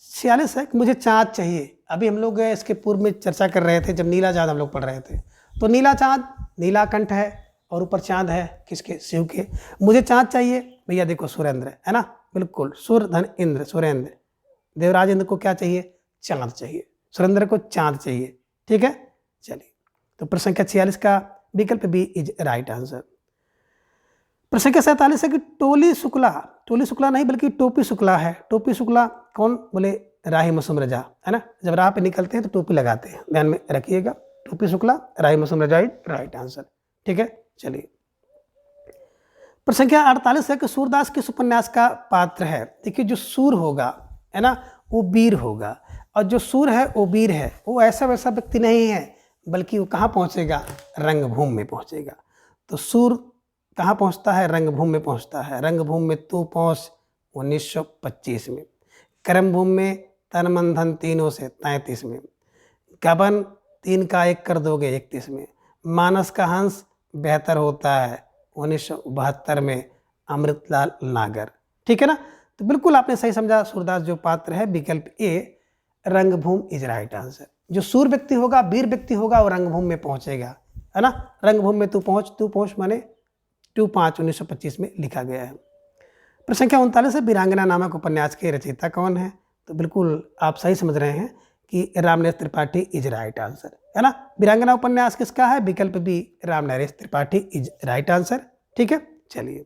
46 है कि मुझे चाँद चाहिए। अभी हम लोग इसके पूर्व में चर्चा कर रहे थे जब नीला चाँद हम लोग पढ़ रहे थे, तो नीला चाँद, नीलाकंठ है और ऊपर चाँद है, किसके, शिव के। मुझे चाँद चाहिए, भैया देखो सुरेंद्र, है ना, बिल्कुल, सुर धन इंद्र, सुरेंद्र। देवराज इंद्र को क्या चाहिए, चाँद चाहिए, सुरेंद्र को चाँद चाहिए, ठीक है। चलिए, तो प्रश्न संख्या 46 का विकल्प बी इज राइट आंसर। प्रश्न संख्या 47 है कि टोली शुक्ला नहीं बल्कि टोपी शुक्ला है। टोपी शुक्ला कौन, बोले राही मसूम रजा, है ना, जब राह पे निकलते हैं तो टोपी लगाते हैं, ध्यान में रखिएगा। टोपी शुक्ला, राही मसूम रजा इज राइट आंसर, ठीक है। चलिए, प्रश्न संख्या 48 है कि सूरदास किस उपन्यास का पात्र है। देखिए, जो सूर होगा, है ना, वो वीर होगा, और जो सूर है वो वीर है, वो ऐसा वैसा व्यक्ति नहीं है, बल्कि वो कहाँ पहुँचेगा, रंगभूमि में पहुँचेगा। तो सूर कहाँ पहुँचता है, रंगभूमि में पहुँचता है। रंगभूमि में तू पहुँच 1925 में, कर्मभूमि में तन मन धन तीनों से 33 में, गबन 3 का 1 कर दोगे 31 में, मानस का हंस बेहतर होता है 1972 में, अमृतलाल नागर, ठीक है ना। तो बिल्कुल आपने सही समझा, सूरदास जो पात्र है, विकल्प ए रंगभूमि इज राइट आंसर। जो सूर व्यक्ति होगा, वीर व्यक्ति होगा, वो रंगभूमि में पहुंचेगा, है ना। रंगभूमि में तू पहुंच माने 25 1925 में लिखा गया है। प्रश्न संख्या 39 है, वीरांगना नामक उपन्यास के रचयिता कौन है? तो बिल्कुल आप सही समझ रहे हैं कि Ramnaresh Tripathi is right answer, है ना। वीरांगना उपन्यास किसका है? विकल्प B, Ramnaresh Tripathi is right answer. ठीक है, चलिए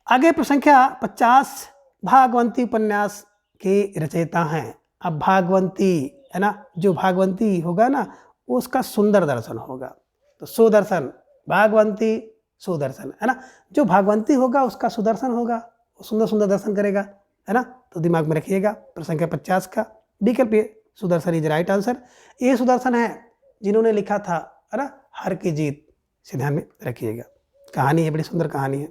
आगे। प्रश्न संख्या 50, भागवंती उपन्यास के रचयिता हैं। अब भागवंती, है ना, जो भागवंती होगा ना उसका सुंदर दर्शन होगा, तो सुदर्शन, भागवंती सुदर्शन, है ना। जो भागवंती होगा उसका सुदर्शन होगा, वो सुंदर सुंदर दर्शन करेगा, है ना। तो दिमाग में रखिएगा। प्रश्न संख्या 50 का विकल्प ए, सुदर्शन इज राइट आंसर। ये सुदर्शन है जिन्होंने लिखा था, है ना, हर की जीत, से ध्यान में रखिएगा। कहानी है, बड़ी सुंदर कहानी है।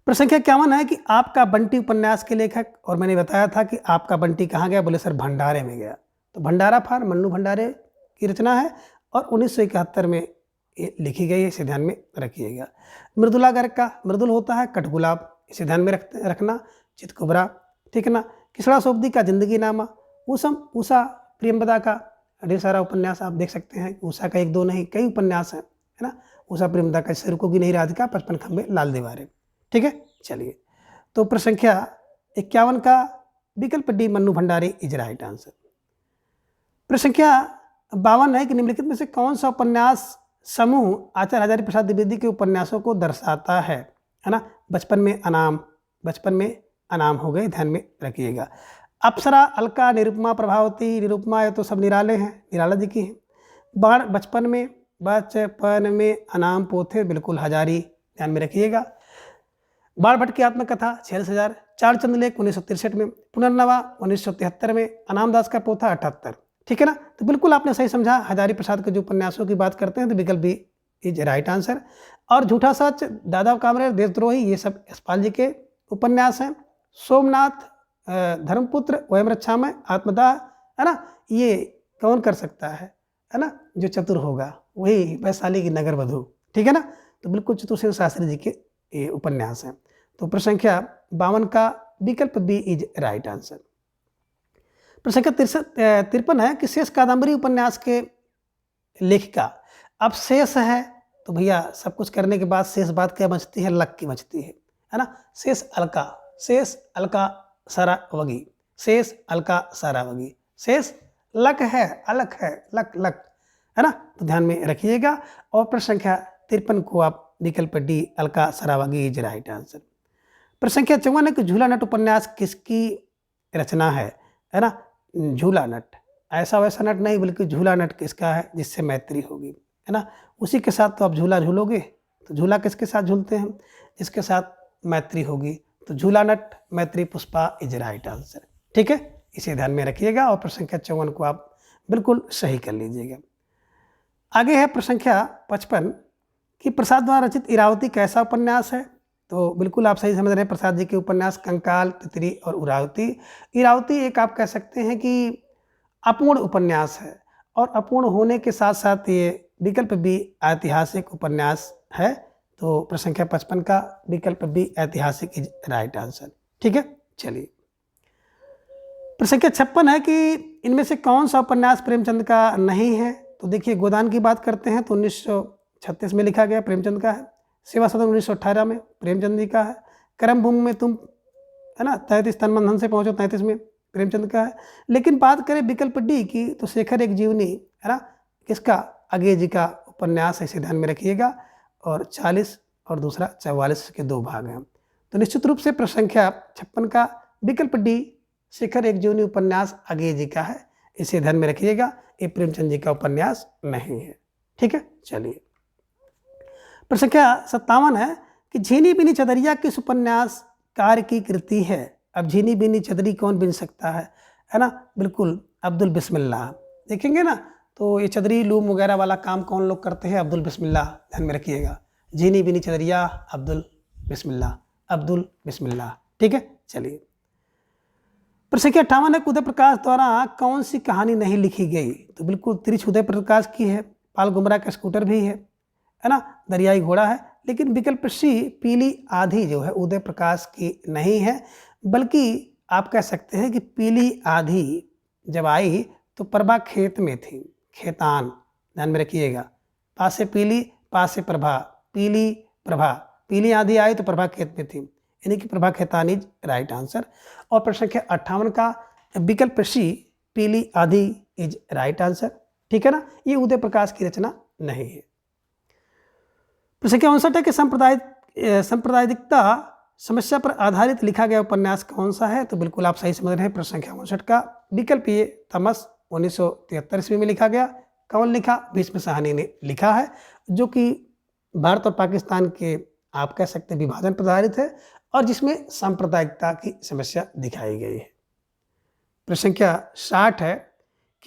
प्रश्न संख्या 51 है कि आपका बंटी उपन्यास के लेखक, और मैंने बताया था कि आपका बंटी कहाँ गया, बोले सर भंडारे में गया। तो भंडारा फार मन्नू भंडारे की रचना है और 1971 में ये लिखी गई है, इसे ध्यान में रखिएगा। मृदुला गर्ग का मृदुल होता है कठगुलाब, इसे ध्यान में रखना। चितकुबरा, ठीक है ना। किसड़ा सोबदी का जिंदगी नामा। उषा प्रियंवदा का ढेर सारा उपन्यास आप देख सकते हैं। उषा का एक दो नहीं, कई उपन्यास हैं, है ना। उषा प्रियंवदा का सिर को की नहीं राधिका, 55 खंबे लाल दीवारें। ठीक है, चलिए। तो प्रश्न संख्या 51 का विकल्प D, Mannu Bhandari is right answer. प्रश्न संख्या 52 है कि निम्नलिखित में से कौन सा उपन्यास समूह आचार्य हजारी प्रसाद द्विवेदी के उपन्यासों को दर्शाता है ना। बचपन में अनाम हो गए, ध्यान में रखिएगा। अप्सरा, अलका, निरुपमा, प्रभावती। निरुपमा ये तो सब निराले हैं, निराला जी की हैं। बाण, बचपन में अनाम पोथे, बिल्कुल हजारी, ध्यान में रखिएगा। बाण भट्ट की आत्मकथा 46,000। चार चंद लेख 1963 में। पुनर्नवा 1973 में। अनामदास का पोथा 78। ठीक है ना। तो बिल्कुल आपने सही समझा। हजारी प्रसाद के जो उपन्यासों की बात करते हैं तो विकल्प बी इज राइट आंसर। और झूठा सच, दादा कामरेड, देशद्रोही, ये सब यशपाल जी के उपन्यास हैं। सोमनाथ, धर्मपुत्र, वयम रक्षा में, आत्मदाह, है ना, ये कौन कर सकता है ना, जो चतुर होगा वही वैशाली की नगर वधु। ठीक है ना। तो बिल्कुल चतुर सेन शास्त्री जी के ये उपन्यास हैं। तो प्रश्न संख्या 52 का विकल्प बी इज राइट आंसर। प्रश्न संख्या 53 है कि शेष कादंबरी उपन्यास के लेखिका। अब शेष है तो भैया सब कुछ करने के बाद शेष बात क्या बचती है? लक की बचती है ना। शेष अलका सारावगी, शेष अलका सारावगी, शेष लक है, अलक है, लक, है ना। तो ध्यान में रखिएगा। और प्रश्न संख्या 53 को आप विकल्प D, Alka Saraogi is right answer. प्रश्न संख्या 54 है कि झूला नट उपन्यास किसकी रचना है ना। झूला नट, ऐसा वैसा नट नहीं, बल्कि झूला नट किसका है? जिससे मैत्री होगी, है ना। उसी के साथ तो आप झूला झूलोगे। तो झूला किसके साथ झूलते हैं? जिसके साथ मैत्री होगी। तो झूला नट, मैत्री पुष्पा इज राइट आंसर। ठीक है, इसे ध्यान में रखिएगा। और प्रश्न संख्या 54 को आप बिल्कुल सही कर लीजिएगा। आगे है प्रश्न संख्या 55 कि प्रसाद द्वारा रचित इरावती कैसा उपन्यास है? तो बिल्कुल आप सही समझ रहे हैं। प्रसाद जी के उपन्यास कंकाल, तितली और उरावती। इरावती एक आप कह सकते हैं कि अपूर्ण उपन्यास है, और अपूर्ण होने के साथ साथ ये विकल्प बी ऐतिहासिक उपन्यास है। तो प्रश्न संख्या 55 का विकल्प बी ऐतिहासिक इज राइट आंसर। ठीक है, चलिए। प्रश्न संख्या 56 है कि इनमें से कौन सा उपन्यास प्रेमचंद का नहीं है? तो देखिए, गोदान की बात करते हैं तो 1936 में लिखा गया, प्रेमचंद का है। सेवा सदन 1918 में, प्रेमचंद जी का है। कर्म भूमि में तुम, है ना, 33 तन मन धन से पहुंचो 33 में, प्रेमचंद का है। लेकिन बात करें विकल्प डी की तो शेखर एक जीवनी, है ना, किसका? अगे जी का उपन्यास है, इसे ध्यान में रखिएगा। और 40 और दूसरा 44 के दो भाग हैं। तो निश्चित रूप से प्रश्न संख्या 56 का विकल्प डी, शेखर एक जीवनी उपन्यास अगे जी का है, इसे ध्यान में रखिएगा। ये प्रेमचंद जी का उपन्यास नहीं है। ठीक है, चलिए। प्रश्न संख्या 57 है कि झीनी बिनी चदरिया किस उपन्यास कार्य की कृति है? अब झीनी बिनी चदरी कौन बिन सकता है ना। बिल्कुल अब्दुल बिस्मिल्लाह। देखेंगे ना तो ये चदरी लूम वगैरह वाला काम कौन लोग करते हैं? अब्दुल बिस्मिल्लाह, ध्यान में रखिएगा। झीनी बिनी चदरिया, अब्दुल बिस्मिल्लाह। ठीक है, चलिए। प्रश्न संख्या 58 है कि उदय प्रकाश द्वारा कौन सी कहानी नहीं लिखी गई? तो बिल्कुल त्रिछ उदय प्रकाश की है। पाल गुमरा का स्कूटर भी है ना, दरियाई घोड़ा है। लेकिन विकल्प सी, पीली आधी जो है उदय प्रकाश की नहीं है, बल्कि आप कह सकते हैं कि पीली आधी जब आई तो प्रभा खेत में थी, खेतान, ध्यान में रखिएगा। पास से पीली, पास से प्रभा, पीली प्रभा, पीली आधी आई तो प्रभा खेत में थी। यानी कि Prabha Khetani is right answer. और प्रश्न संख्या 58 का विकल्प सी पीली आधी इज राइट आंसर। ठीक है ना, ये उदय प्रकाश की रचना नहीं है। प्रश्न संख्या 59 है कि सांप्रदायिकता समस्या पर आधारित लिखा गया उपन्यास कौन सा है? तो बिल्कुल आप सही समझ रहे हैं। प्रश्न संख्या 59 का विकल्प ये थॉमस 1973 ईस्वी में लिखा गया। कौन लिखा? भीष्म साहनी ने लिखा है, जो कि भारत और पाकिस्तान के आप कह सकते हैं विभाजन पर आधारित है और जिसमें सांप्रदायिकता की समस्या दिखाई गई है। प्रश्न संख्या 60 है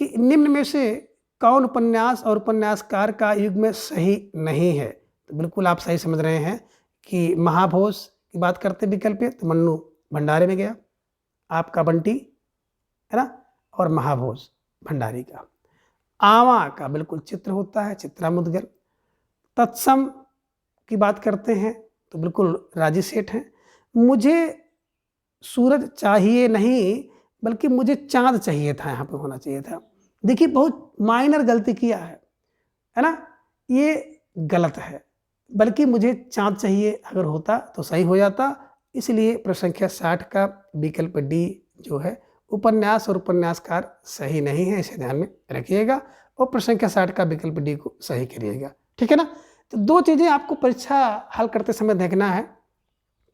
कि निम्न में से कौन उपन्यास और उपन्यासकार का युग में सही नहीं है? तो बिल्कुल आप सही समझ रहे हैं कि महाभोज की बात करते विकल्प है तो मन्नू भंडारे में गया, आपका बंटी है ना, और महाभोज भंडारी का। आवा का बिल्कुल चित्र होता है, चित्रा मुदगल। तत्सम की बात करते हैं तो बिल्कुल राजी सेठ हैं। मुझे सूरज चाहिए नहीं बल्कि मुझे चांद चाहिए था, यहाँ पे होना चाहिए था। देखिए बहुत माइनर गलती किया है ना, ये गलत है, बल्कि मुझे चांद चाहिए अगर होता तो सही हो जाता। इसलिए प्रश्न संख्या 60 का विकल्प डी जो है उपन्यास और उपन्यासकार सही नहीं है, इसे ध्यान में रखिएगा और प्रश्न संख्या 60 का विकल्प डी को सही करिएगा। ठीक है ना, तो दो चीज़ें आपको परीक्षा हल करते समय देखना है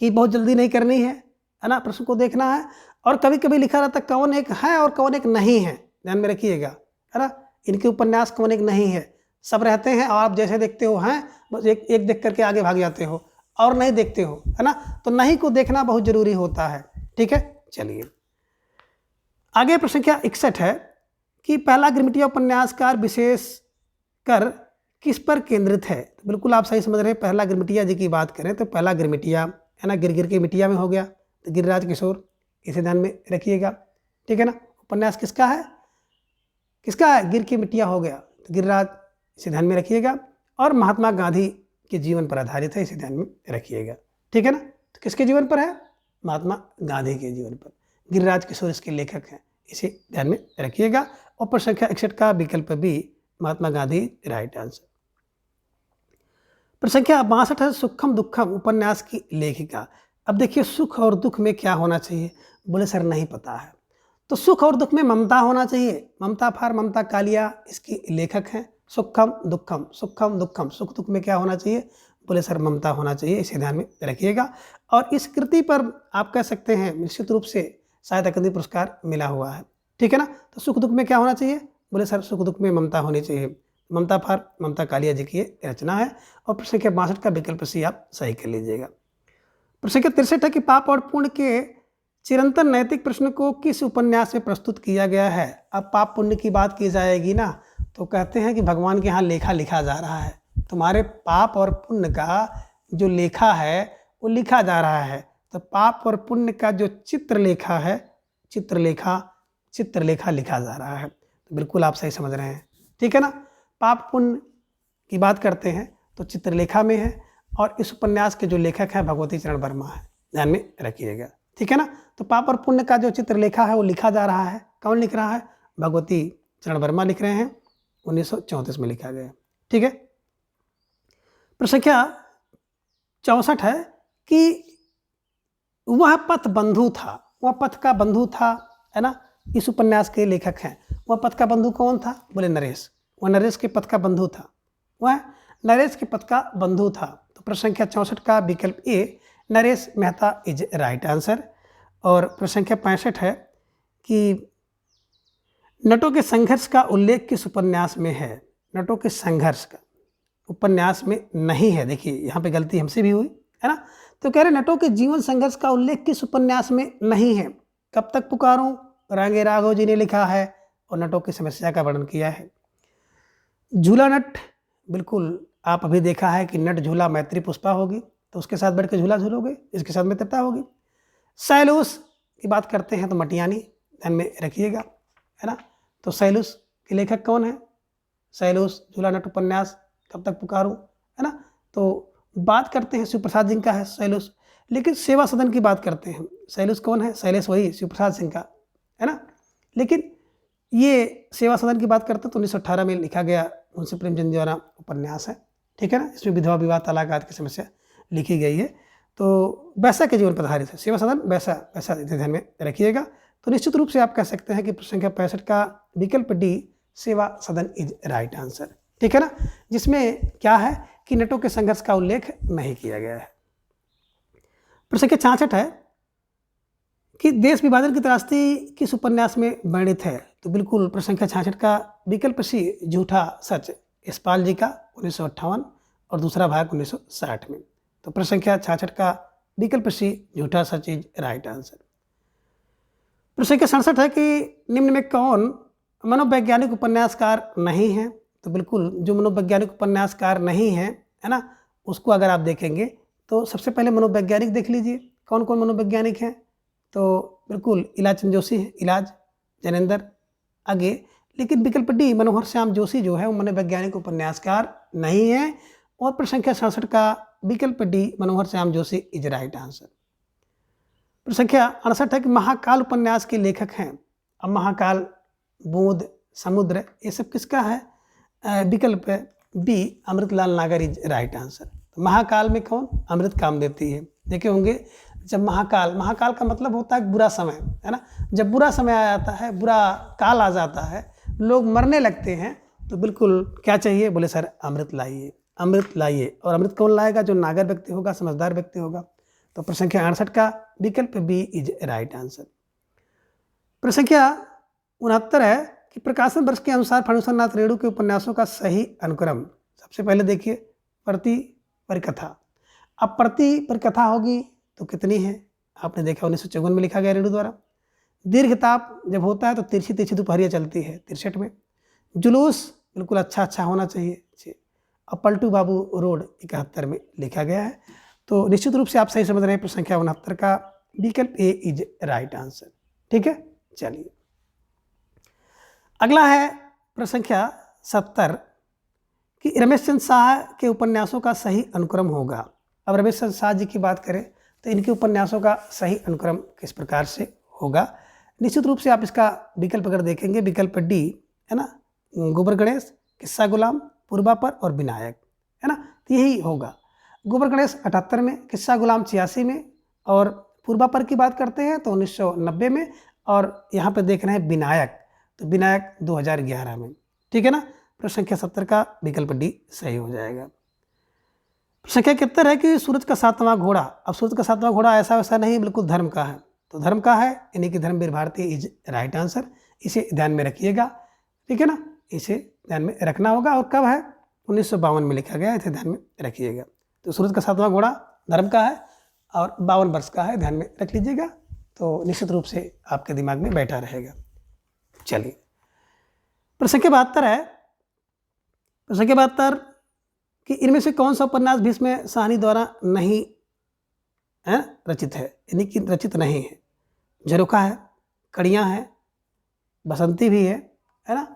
कि बहुत जल्दी नहीं करनी है ना, प्रश्न को देखना है। और कभी कभी लिखा रहता कौन एक है और कौन एक नहीं है, ध्यान में रखिएगा है ना। इनके उपन्यास कौन एक नहीं है सब रहते हैं और आप जैसे देखते हो हैं बस एक देख करके आगे भाग जाते हो और नहीं देखते हो है ना, तो नहीं को देखना बहुत जरूरी होता है। ठीक है, चलिए आगे। प्रश्न संख्या 61 है कि पहला गिरमिटिया उपन्यासकार विशेष कर किस पर केंद्रित है? तो बिल्कुल आप सही समझ रहे हैं। पहला गिरमिटिया जी की बात करें तो पहला गिरमिटिया है ना, गिर गिर के मिटिया में हो गया तो गिरिराज किशोर, इसे ध्यान में रखिएगा। ठीक है ना, उपन्यास किसका है? किसका है? गिर के मिटिया हो गया तो गिरिराज, इसे ध्यान में रखिएगा। और महात्मा गांधी के जीवन पर आधारित है, इसे ध्यान में रखिएगा। ठीक है ना, तो किसके जीवन पर है? महात्मा गांधी के जीवन पर। गिरिराज किशोर इसके लेखक हैं, इसे ध्यान में रखिएगा। और प्रश्न संख्या 61 का विकल्प B Mahatma Gandhi right answer. प्रश्न संख्या 62 है सुखम दुखम उपन्यास की लेखिका। अब देखिए सुख और दुख में क्या होना चाहिए? बोले सर नहीं पता है। तो सुख और दुख में ममता होना चाहिए, ममता फार ममता कालिया इसकी लेखक हैं। सुखम दुखम, सुखम दुखम, सुख दुख में क्या होना चाहिए? बोले सर ममता होना चाहिए, इसे ध्यान में रखिएगा। और इस कृति पर आप कह सकते हैं निश्चित रूप से साहित्य अकादमी पुरस्कार मिला हुआ है। ठीक है ना, तो सुख दुख में क्या होना चाहिए? बोले सर सुख दुख में ममता होनी चाहिए। ममता फार ममता कालिया जी की रचना है। और प्रश्न संख्या 62 का विकल्प सी आप सही कर लीजिएगा। प्रश्न संख्या 63 है कि पाप और पुण्य के चिरंतन नैतिक प्रश्न को किस उपन्यास में प्रस्तुत किया गया है? अब पाप पुण्य की बात की जाएगी ना, तो कहते हैं कि भगवान के यहाँ लेखा लिखा जा रहा है, तुम्हारे पाप और पुण्य का जो लेखा है वो लिखा जा रहा है। तो पाप और पुण्य का जो चित्रलेखा है, चित्रलेखा लिखा जा रहा है। तो बिल्कुल आप सही समझ रहे हैं। ठीक है ना, पाप पुण्य की बात करते हैं तो चित्रलेखा में है और इस उपन्यास के जो लेखक हैं भगवती चरण वर्मा है, ध्यान में रखिएगा। ठीक है ना, तो पाप और पुण्य का जो चित्रलेखा है वो लिखा जा रहा है। कौन लिख रहा है? भगवती चरण वर्मा लिख रहे हैं, 1934 में लिखा गया। ठीक है, प्रश्न संख्या 64 है कि वह पथ बंधु था, वह पथ का बंधु था है ना, इस उपन्यास के लेखक हैं। वह पथ का बंधु कौन था? बोले नरेश। वह नरेश के पथ का बंधु था, वह नरेश के पथ का बंधु था। तो प्रश्न संख्या 64 का विकल्प A Naresh Mehta is right answer. और प्रश्न संख्या 65 है कि नटों के संघर्ष का उल्लेख किस उपन्यास में है? नटों के संघर्ष का उपन्यास में नहीं है। देखिए यहाँ पे गलती हमसे भी हुई है ना, तो कह रहे नटों के जीवन संघर्ष का उल्लेख किस उपन्यास में नहीं है? कब तक पुकारूं रांगे राघव जी ने लिखा है और नटों की समस्या का वर्णन किया है। झूला नट, बिल्कुल आप अभी देखा है कि नट झूला मैत्री पुष्पा होगी तो उसके साथ बैठ के झूला झूलोगे, इसके साथ मित्रता होगी। सैलूस की बात करते हैं तो मटियानी, ध्यान में रखिएगा है ना। तो सैलूस के लेखक कौन है? सैलूस झूला नट उपन्यास, कब तक पुकारूं है ना। तो बात करते हैं शिव प्रसाद जी का है सैलूस, लेकिन सेवा सदन की बात करते हैं। सैलूस कौन है? शैलेश वही शिव प्रसाद सिंह का है ना, लेकिन ये सेवा सदन की बात करते हैं तो 1918 में लिखा गया मुंशी प्रेमचंद द्वारा उपन्यास है। ठीक है ना, इसमें विधवा विवाह तलाक आदि की समस्या लिखी गई है। तो वैसा के जीवन पर आधारित है, सेवा सदन वैसा वैसा ध्यान में रखिएगा। तो निश्चित रूप से आप कह सकते हैं कि प्रश्न संख्या 65 का विकल्प डी सेवा सदन इज राइट आंसर, ठीक है ना, जिसमें क्या है कि नेटो के संघर्ष का उल्लेख नहीं किया गया है। प्रश्न संख्या 66 है कि देश विभाजन की त्रासदी किस उपन्यास में वर्णित है। तो बिल्कुल प्रश्न संख्या 66 का विकल्प सी झूठा सच, यशपाल जी का 1958 और दूसरा भाग 1960 में। तो प्रश्न संख्या 66 का विकल्प सी झूठा सच इज राइट आंसर। प्रश्न संख्या 67 है कि निम्न में कौन मनोवैज्ञानिक उपन्यासकार नहीं है। तो बिल्कुल जो मनोवैज्ञानिक उपन्यासकार नहीं है, है ना, उसको अगर आप देखेंगे तो सबसे पहले मनोवैज्ञानिक देख लीजिए कौन कौन मनोवैज्ञानिक हैं। तो बिल्कुल इलाज चंद जोशी है, इलाज जैनेंद्र आगे, लेकिन विकल्प डी मनोहर श्याम जोशी जो है वो मनोवैज्ञानिक उपन्यासकार नहीं है। और प्रश्न संख्या 67 का विकल्प D Manohar Shyam Joshi is right answer. प्रश्न संख्या 68 है कि महाकाल उपन्यास के लेखक हैं। अब महाकाल, बूंद, समुद्र, ये सब किसका है। विकल्प बी अमृतलाल नागर इज राइट आंसर। तो महाकाल में कौन, अमृत कामदेवती है। देखे होंगे जब महाकाल का मतलब होता है बुरा समय, है ना, जब बुरा समय आ जाता है, बुरा काल आ जाता है, लोग मरने लगते हैं, तो बिल्कुल क्या चाहिए, बोले सर अमृत लाइए, अमृत लाइए। और अमृत कौन लाएगा, जो नागर व्यक्ति होगा, समझदार व्यक्ति होगा। तो प्रश्न संख्या 68 का विकल्प बी इज राइट आंसर। प्रश्न संख्या 69 है कि प्रकाशन वर्ष के अनुसार फणीश्वर नाथ रेणु के उपन्यासों का सही अनुक्रम। सबसे पहले देखिए प्रति परिकथा। अब प्रति परिकथा होगी तो कितनी है, आपने देखा 1954 में लिखा गया रेणु द्वारा। दीर्घताप जब होता है तो तिरछी तिरछी दोपहरिया चलती है 63 में। जुलूस बिल्कुल अच्छा होना चाहिए 6। और पलटू बाबू रोड 71 में लिखा गया है। तो निश्चित रूप से आप सही समझ रहे हैं। प्रश्न संख्या 69 का विकल्प ए इज राइट आंसर, ठीक है। चलिए अगला है प्रश्न संख्या 70 कि रमेश चंद्र शाह के उपन्यासों का सही अनुक्रम होगा। अब रमेश चंद्र शाह जी की बात करें तो इनके उपन्यासों का सही अनुक्रम किस प्रकार से होगा। निश्चित रूप से आप इसका विकल्प अगर देखेंगे, विकल्प डी है ना, गोबर गणेश, किस्सा गुलाम, पूर्वापर और विनायक, है ना, तो यही होगा। गोबर गणेश 78 में, किस्सा गुलाम 86 में, और पूर्वापर की बात करते हैं तो 1990 में, और यहाँ पर देख रहे हैं विनायक, तो विनायक 2011 में, ठीक है ना। प्रश्न संख्या 70 का विकल्प डी सही हो जाएगा। प्रश्न संख्या 71 है कि सूरज का 7वां घोड़ा। अब सूरज का 7वां घोड़ा ऐसा वैसा नहीं, बिल्कुल धर्म का है। तो धर्म का है, यानी कि Dharmveer Bharati is right answer. इसे ध्यान में रखिएगा, ठीक है ना, इसे ध्यान में रखना होगा। और कब है, 1952 में लिखा गया, इसे ध्यान में रखिएगा। तो सूरज का 7वां घोड़ा धर्म का है और 52 वर्ष का है, ध्यान में रख लीजिएगा। तो निश्चित रूप से आपके दिमाग में बैठा रहेगा। चलिए प्रश्न संख्या 72 है। प्रश्न संख्या 72 कि इनमें से कौन सा उपन्यास भीष्म साहनी द्वारा नहीं रचित है, यानी कि रचित नहीं है। झरोखा है, कड़ियाँ हैं, बसंती भी है ना।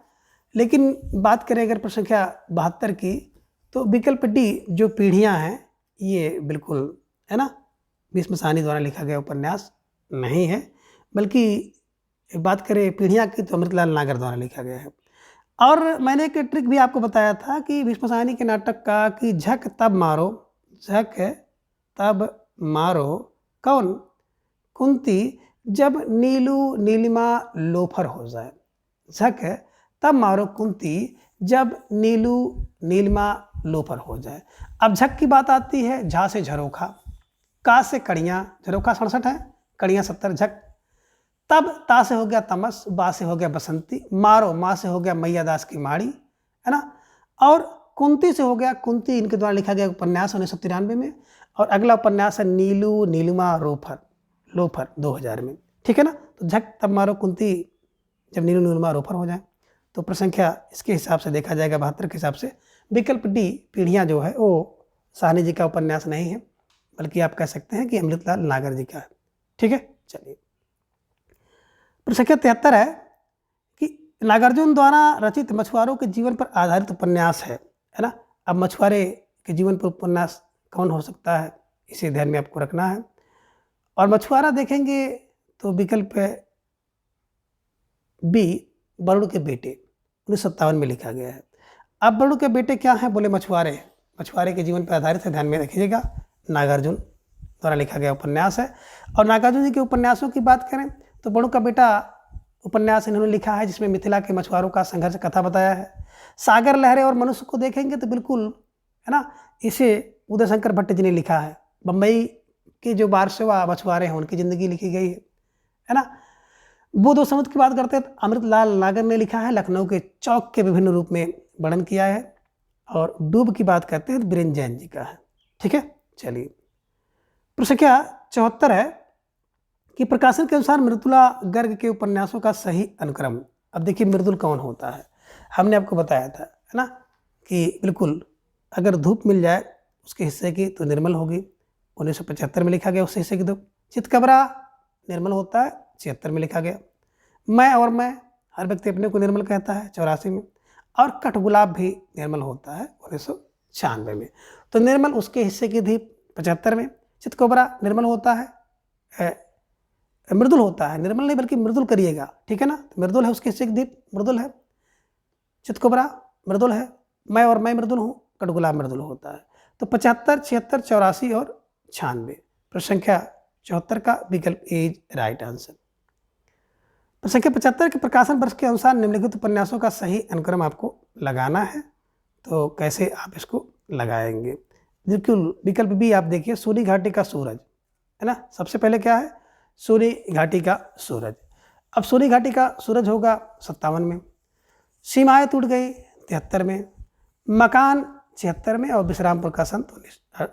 लेकिन बात करें अगर प्रश्न संख्या 72 की, तो विकल्प डी जो पीढ़ियाँ हैं, ये बिल्कुल है ना भीष्म साहनी द्वारा लिखा गया उपन्यास नहीं है। बल्कि बात करें पीढ़ियाँ की तो अमृतलाल नागर द्वारा लिखा गया है। और मैंने एक ट्रिक भी आपको बताया था कि भीष्म साहनी के नाटक का कि झक तब मारो, झक तब मारो कौन, कुंती जब नीलू नीलिमा लोफर हो जाए। झक तब मारो कुंती जब नीलू नीलिमा लोफर हो जाए। अब झक की बात आती है, झा से झरोखा, का से कड़ियाँ, झरोखा 67 है, कड़ियाँ 70, झक। तब ता से हो गया तमस, बा से हो गया बसंती, मारो माँ से हो गया मैया दास की माड़ी, है ना। और कुंती से हो गया कुंती, इनके द्वारा लिखा गया उपन्यास 1993 में। और अगला उपन्यास है नीलू नीलिमा लोफर 2000 में, ठीक है ना। तो झक तब मारो कुंती जब नीलू नीलिमा लोफर हो जाए। तो प्रसंख्या इसके हिसाब से देखा जाएगा 72 के हिसाब से विकल्प डी पीढ़ियाँ जो है वो साहनी जी का उपन्यास नहीं है, बल्कि आप कह सकते हैं कि अमृतलाल नागर जी का है, ठीक है। चलिए प्रसंख्या 73 है कि नागार्जुन द्वारा रचित मछुआरों के जीवन पर आधारित उपन्यास है ना। अब मछुआरे के जीवन पर उपन्यास कौन हो सकता है, इसे ध्यान में आपको रखना है। और मछुआरा देखेंगे तो विकल्प बी बरुड़ के बेटे 1957 में लिखा गया है। अब बरुड़ के बेटे क्या हैं, बोले मछुआरे, मछुआरे के जीवन पर आधारित है, ध्यान में रखिएगा, नागार्जुन द्वारा लिखा गया उपन्यास है। और नागार्जुन जी के उपन्यासों की बात करें तो बड़ों का बेटा उपन्यास इन्होंने लिखा है, जिसमें मिथिला के मछुआरों का संघर्ष कथा बताया है। सागर लहरें और मनुष्य को देखेंगे तो बिल्कुल है ना, इसे उदय शंकर भट्ट जी ने लिखा है। बम्बई के जो बारशवा मछुआरे हैं उनकी ज़िंदगी लिखी गई है ना। वो दो समुद्र की बात करते हैं तो अमृतलाल नागर ने लिखा है, लखनऊ के चौक के विभिन्न रूप में वर्णन किया है। और डूब की बात करते हैं तो बीरेन जैन जी का है। ठीक है, चलिए प्रश्न संख्या 74 है कि प्रकाशन के अनुसार मृदुला गर्ग के उपन्यासों का सही अनुक्रम। अब देखिए मृदुल कौन होता है, हमने आपको बताया था है ना कि बिल्कुल अगर धूप मिल जाए उसके हिस्से की तो निर्मल होगी, 1975 में लिखा गया उस हिस्से की धूप। चितकबरा निर्मल होता है, 76 में लिखा गया। मैं और मैं, हर व्यक्ति अपने को निर्मल कहता है, 84 में। और कठगुलाब भी निर्मल होता है, 1996 में। तो निर्मल उसके हिस्से की थी 75 में। चितकबरा निर्मल होता है, मृदुल होता है, निर्मल नहीं बल्कि मृदुल करिएगा, ठीक है ना। तो मृदुल है उसके हिस्से की द्वीप मृदुल है, चितकबरा मृदुल है, मैं और मैं मृदुल हूँ, कठगुलाब मृदुल होता है। तो 75, 76, 84 और 96। प्रश्न संख्या 74 का विकल्प इज राइट आंसर। प्रश्न संख्या 75 के प्रकाशन वर्ष के अनुसार निम्नलिखित उपन्यासों का सही अनुक्रम आपको लगाना है। तो कैसे आप इसको लगाएंगे? बिल्कुल विकल्प बी आप देखिए, सूरी घाटी का सूरज है ना। सबसे पहले क्या है, सूरी घाटी का सूरज। अब सूरी घाटी का सूरज होगा 57 में, सीमाएं टूट गई 73 में, मकान 76 में और विश्रामपुर का संत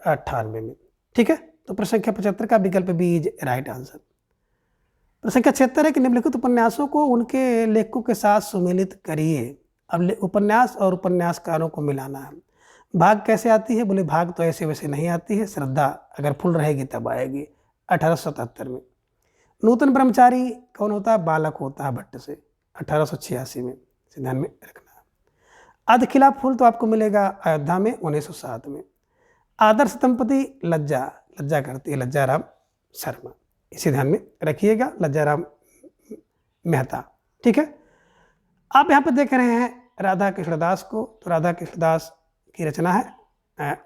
98 में। ठीक है, तो प्रश्न संख्या 75 का विकल्प बी इज राइट आंसर। प्रश्न संख्या 76 है कि निम्नलिखित उपन्यासों को उनके लेखकों के साथ सुमेलित करिए। अब उपन्यास और उपन्यासकारों को मिलाना है। भाग कैसे आती है? बोले भाग तो ऐसे वैसे नहीं आती है, श्रद्धा अगर फुल रहेगी तब आएगी, 1877 में। नूतन ब्रह्मचारी कौन होता है? बालक होता है भट्ट से, 1886 में, ध्यान में रखना है। अधखिला फूल तो आपको मिलेगा अयोध्या में, 1907 में। आदर्श दंपति लज्जा, लज्जा करती है लज्जा राम शर्मा, इसे ध्यान में रखिएगा, लज्जा राम मेहता। ठीक है, आप यहाँ पे देख रहे हैं राधा कृष्णदास को, तो राधा कृष्णदास की रचना है,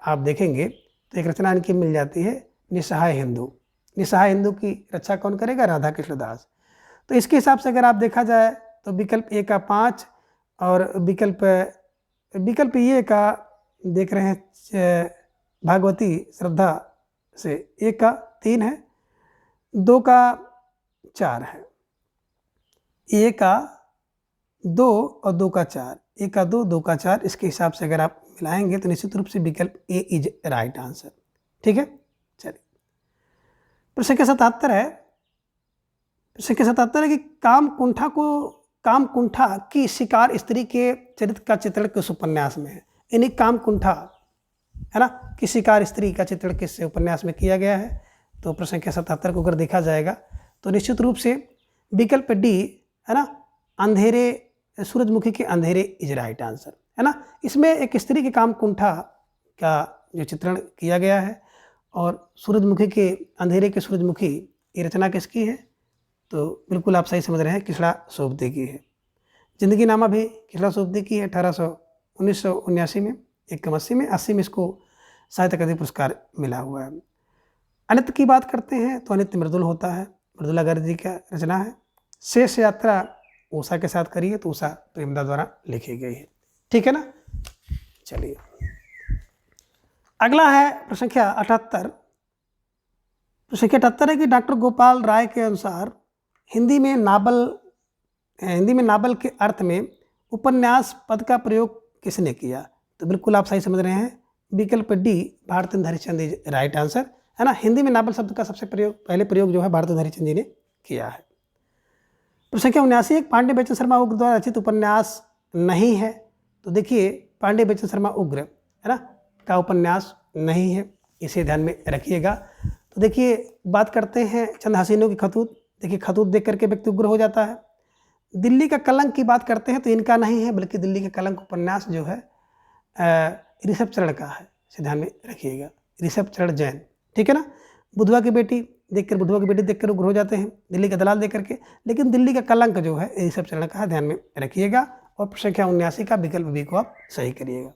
आप देखेंगे तो एक रचना इनकी मिल जाती है, निसहाय हिंदू। निसहाय हिंदू की रक्षा कौन करेगा? राधा कृष्णदास। तो इसके हिसाब से अगर आप देखा जाए तो विकल्प ए का 5 और विकल्प ये का देख रहे हैं भागवती श्रद्धा से, एक का 3 है, 2 का 4 है, ए का 2 और 2 का 4, ए का 2, 2 का 4। इसके हिसाब से अगर आप मिलाएंगे तो निश्चित रूप से विकल्प ए इज राइट आंसर। ठीक है, चलिए प्रश्न संख्या 77 है। प्रश्न संख्या 77 है कि कामकुंठा की शिकार स्त्री के चरित्र का चित्रण किस उपन्यास में है? यानी कामकुंठा है ना कि शिकार स्त्री का चित्रण किस उपन्यास में किया गया है? तो प्रश्न संख्या 77 को अगर देखा जाएगा तो निश्चित रूप से विकल्प डी है ना, अंधेरे, सूरजमुखी के अंधेरे इज राइट आंसर है ना। इसमें एक स्त्री के कामकुंठा का जो चित्रण किया गया है और सूरजमुखी के अंधेरे के सूरजमुखी, ये रचना किसकी है? तो बिल्कुल आप सही समझ रहे हैं, किसड़ा सोबती की है। जिंदगी नामा भी किसड़ा सोबती की है, 1979 में, 81 में, 80 में इसको साहित्य अकादमी पुरस्कार मिला हुआ है। अनित्य की बात करते हैं तो अनित्य मृदुल होता है, मृदुला गर्ग जी का रचना है। शेष यात्रा उषा के साथ करिए तो उषा प्रेमदा द्वारा लिखी गई है। ठीक है ना, चलिए अगला है प्रश्न संख्या 78। प्रश्न संख्या 78 है कि डॉक्टर गोपाल राय के अनुसार हिंदी में नावल के अर्थ में उपन्यास पद का प्रयोग किसने किया? तो बिल्कुल आप सही समझ रहे हैं, विकल्प D Bharatendu Harishchandra is right answer है ना। हिंदी में नावल शब्द का सबसे पहले प्रयोग जो है भारतेंदु हरिश्चंद्र जी ने किया है। प्रश्न संख्या 79 एक पांडे बेचन शर्मा उग्र द्वारा रचित उपन्यास नहीं है। तो देखिए पांडे बेचन शर्मा उग्र है ना का उपन्यास नहीं है, इसे ध्यान में रखिएगा। तो देखिए बात करते हैं चंद हसीनों की खतूत। देखिए खतूत देख करके व्यक्ति उग्र हो जाता है। दिल्ली का कलंक की बात करते हैं तो इनका नहीं है, बल्कि दिल्ली का कलंक उपन्यास जो है ऋषभ चरण का है, इसे ध्यान में रखिएगा, ऋषभ चरण जैन। ठीक है ना। बुधवा की बेटी देखकर उग्र हो जाते हैं, दिल्ली का दलाल देख करके, लेकिन दिल्ली का कलंक जो है ऋषभ चरण का है, ध्यान में रखिएगा। और प्रश्न संख्या 79 का विकल्प बी को आप सही करिएगा।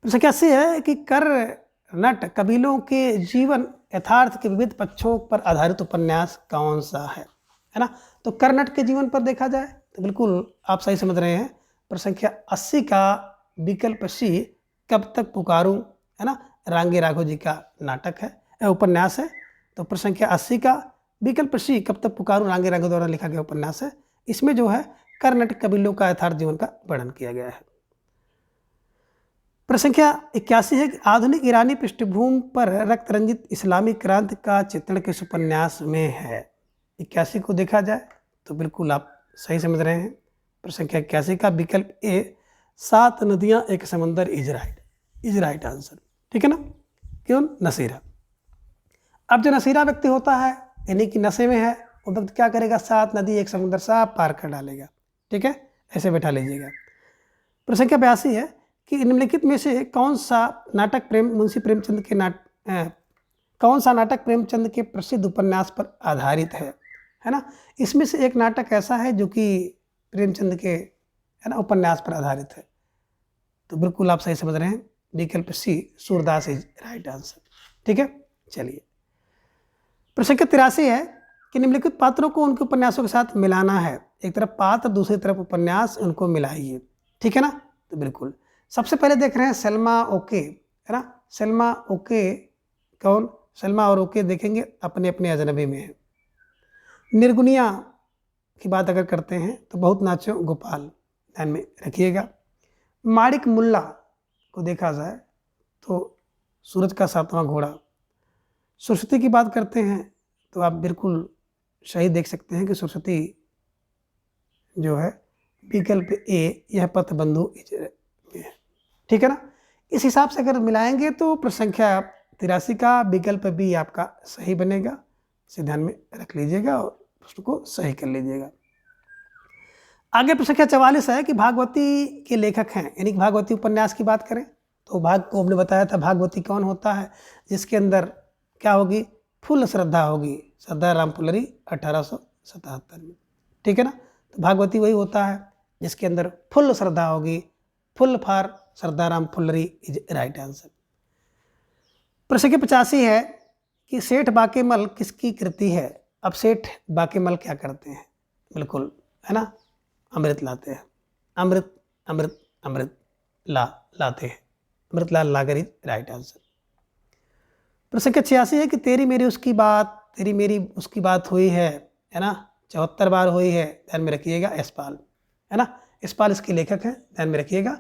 प्रश्न संख्या 80 है कि कर नट कबीलों के जीवन यथार्थ के विविध पक्षों पर आधारित उपन्यास कौन सा है ना। तो कर्नट के जीवन पर देखा जाए तो बिल्कुल आप सही समझ रहे हैं। प्रश्न संख्या 80 का विकल्प सी कब तक पुकारूं, है ना, रांगे राघव जी का नाटक है, उपन्यास है। तो प्रश्न संख्या 80 का विकल्प सी कब तक पुकारूं रांगे राघव द्वारा लिखा गया उपन्यास है। इसमें जो है कर्नाटक कबीलों का यथार्थ जीवन का वर्णन किया गया है। प्रश्न संख्या 81 है कि आधुनिक ईरानी पृष्ठभूमि पर रक्त रंजित इस्लामी क्रांति का चित्रण किस उपन्यास में है। 81 को देखा जाए तो बिल्कुल आप सही समझ रहे हैं। प्रश्न संख्या 81 का विकल्प ए 7 नदियां एक समंदर इज राइट आंसर, ठीक है ना। क्यों? नसीरा। अब जो नसीरा व्यक्ति होता है यानी कि नशे में है, वो व्यक्ति क्या करेगा, 7 नदी एक समुद्र साफ पार कर डालेगा, ठीक है, ऐसे बैठा लीजिएगा। प्रश्न संख्या 82 है कि निम्नलिखित में से कौन सा नाटक मुंशी प्रेमचंद के कौन सा नाटक प्रेमचंद के प्रसिद्ध उपन्यास पर आधारित है ना। इसमें से एक नाटक ऐसा है जो कि प्रेमचंद के, है ना, उपन्यास पर आधारित है। तो बिल्कुल आप सही समझ रहे हैं, विकल्प सी सूरदास इज राइट आंसर, ठीक है। चलिए, प्रश्न संख्या 83 है कि निम्नलिखित पात्रों को उनके उपन्यासों के साथ मिलाना है। एक तरफ पात्र, दूसरी तरफ उपन्यास, उनको मिलाइए, ठीक है ना। तो बिल्कुल सबसे पहले देख रहे हैं सलमा ओके, है ना। सलमा ओके कौन? सलमा और ओके देखेंगे अपने अपने अजनबी में है। निर्गुनिया की बात अगर करते हैं तो बहुत नाचो गोपाल, ध्यान में रखिएगा। माणिक मुल्ला को देखा जाए तो सूरज का 7वां घोड़ा। सरस्वती की बात करते हैं तो आप बिल्कुल सही देख सकते हैं कि सरस्वती जो है विकल्प ए यह पथ बंधु है, ठीक है ना। इस हिसाब से अगर मिलाएंगे तो प्रश्न संख्या 83 का विकल्प बी आपका सही बनेगा। इसे ध्यान में रख लीजिएगा और प्रश्न को सही कर लीजिएगा। आगे प्रश्न संख्या 44 है कि भागवती के लेखक हैं, यानी कि भागवती उपन्यास की बात करें तो भाग को हमने बताया था भागवती कौन होता है, जिसके अंदर क्या होगी, फुल श्रद्धा होगी। श्रद्धा राम पुलरी 1877 में, ठीक है ना। तो भागवती वही होता है जिसके अंदर फुल श्रद्धा होगी। फुल for Shraddha Ram Phillauri is right answer. प्रश्न संख्या 85 है कि सेठ बाकेमल किसकी कृति है। अब सेठ बाकेमल क्या करते हैं, बिल्कुल, है ना, अमृत लाते हैं। अमृत अमृत अमृत लाते हैं, अमृतलाल लागर इज राइट आंसर। प्रश्न संख्या 86 है कि तेरी मेरी उसकी बात हुई है ना, 74 बार हुई है, ध्यान में रखिएगा। यशपाल, है ना, यशपाल इसके लेखक हैं, ध्यान में रखिएगा।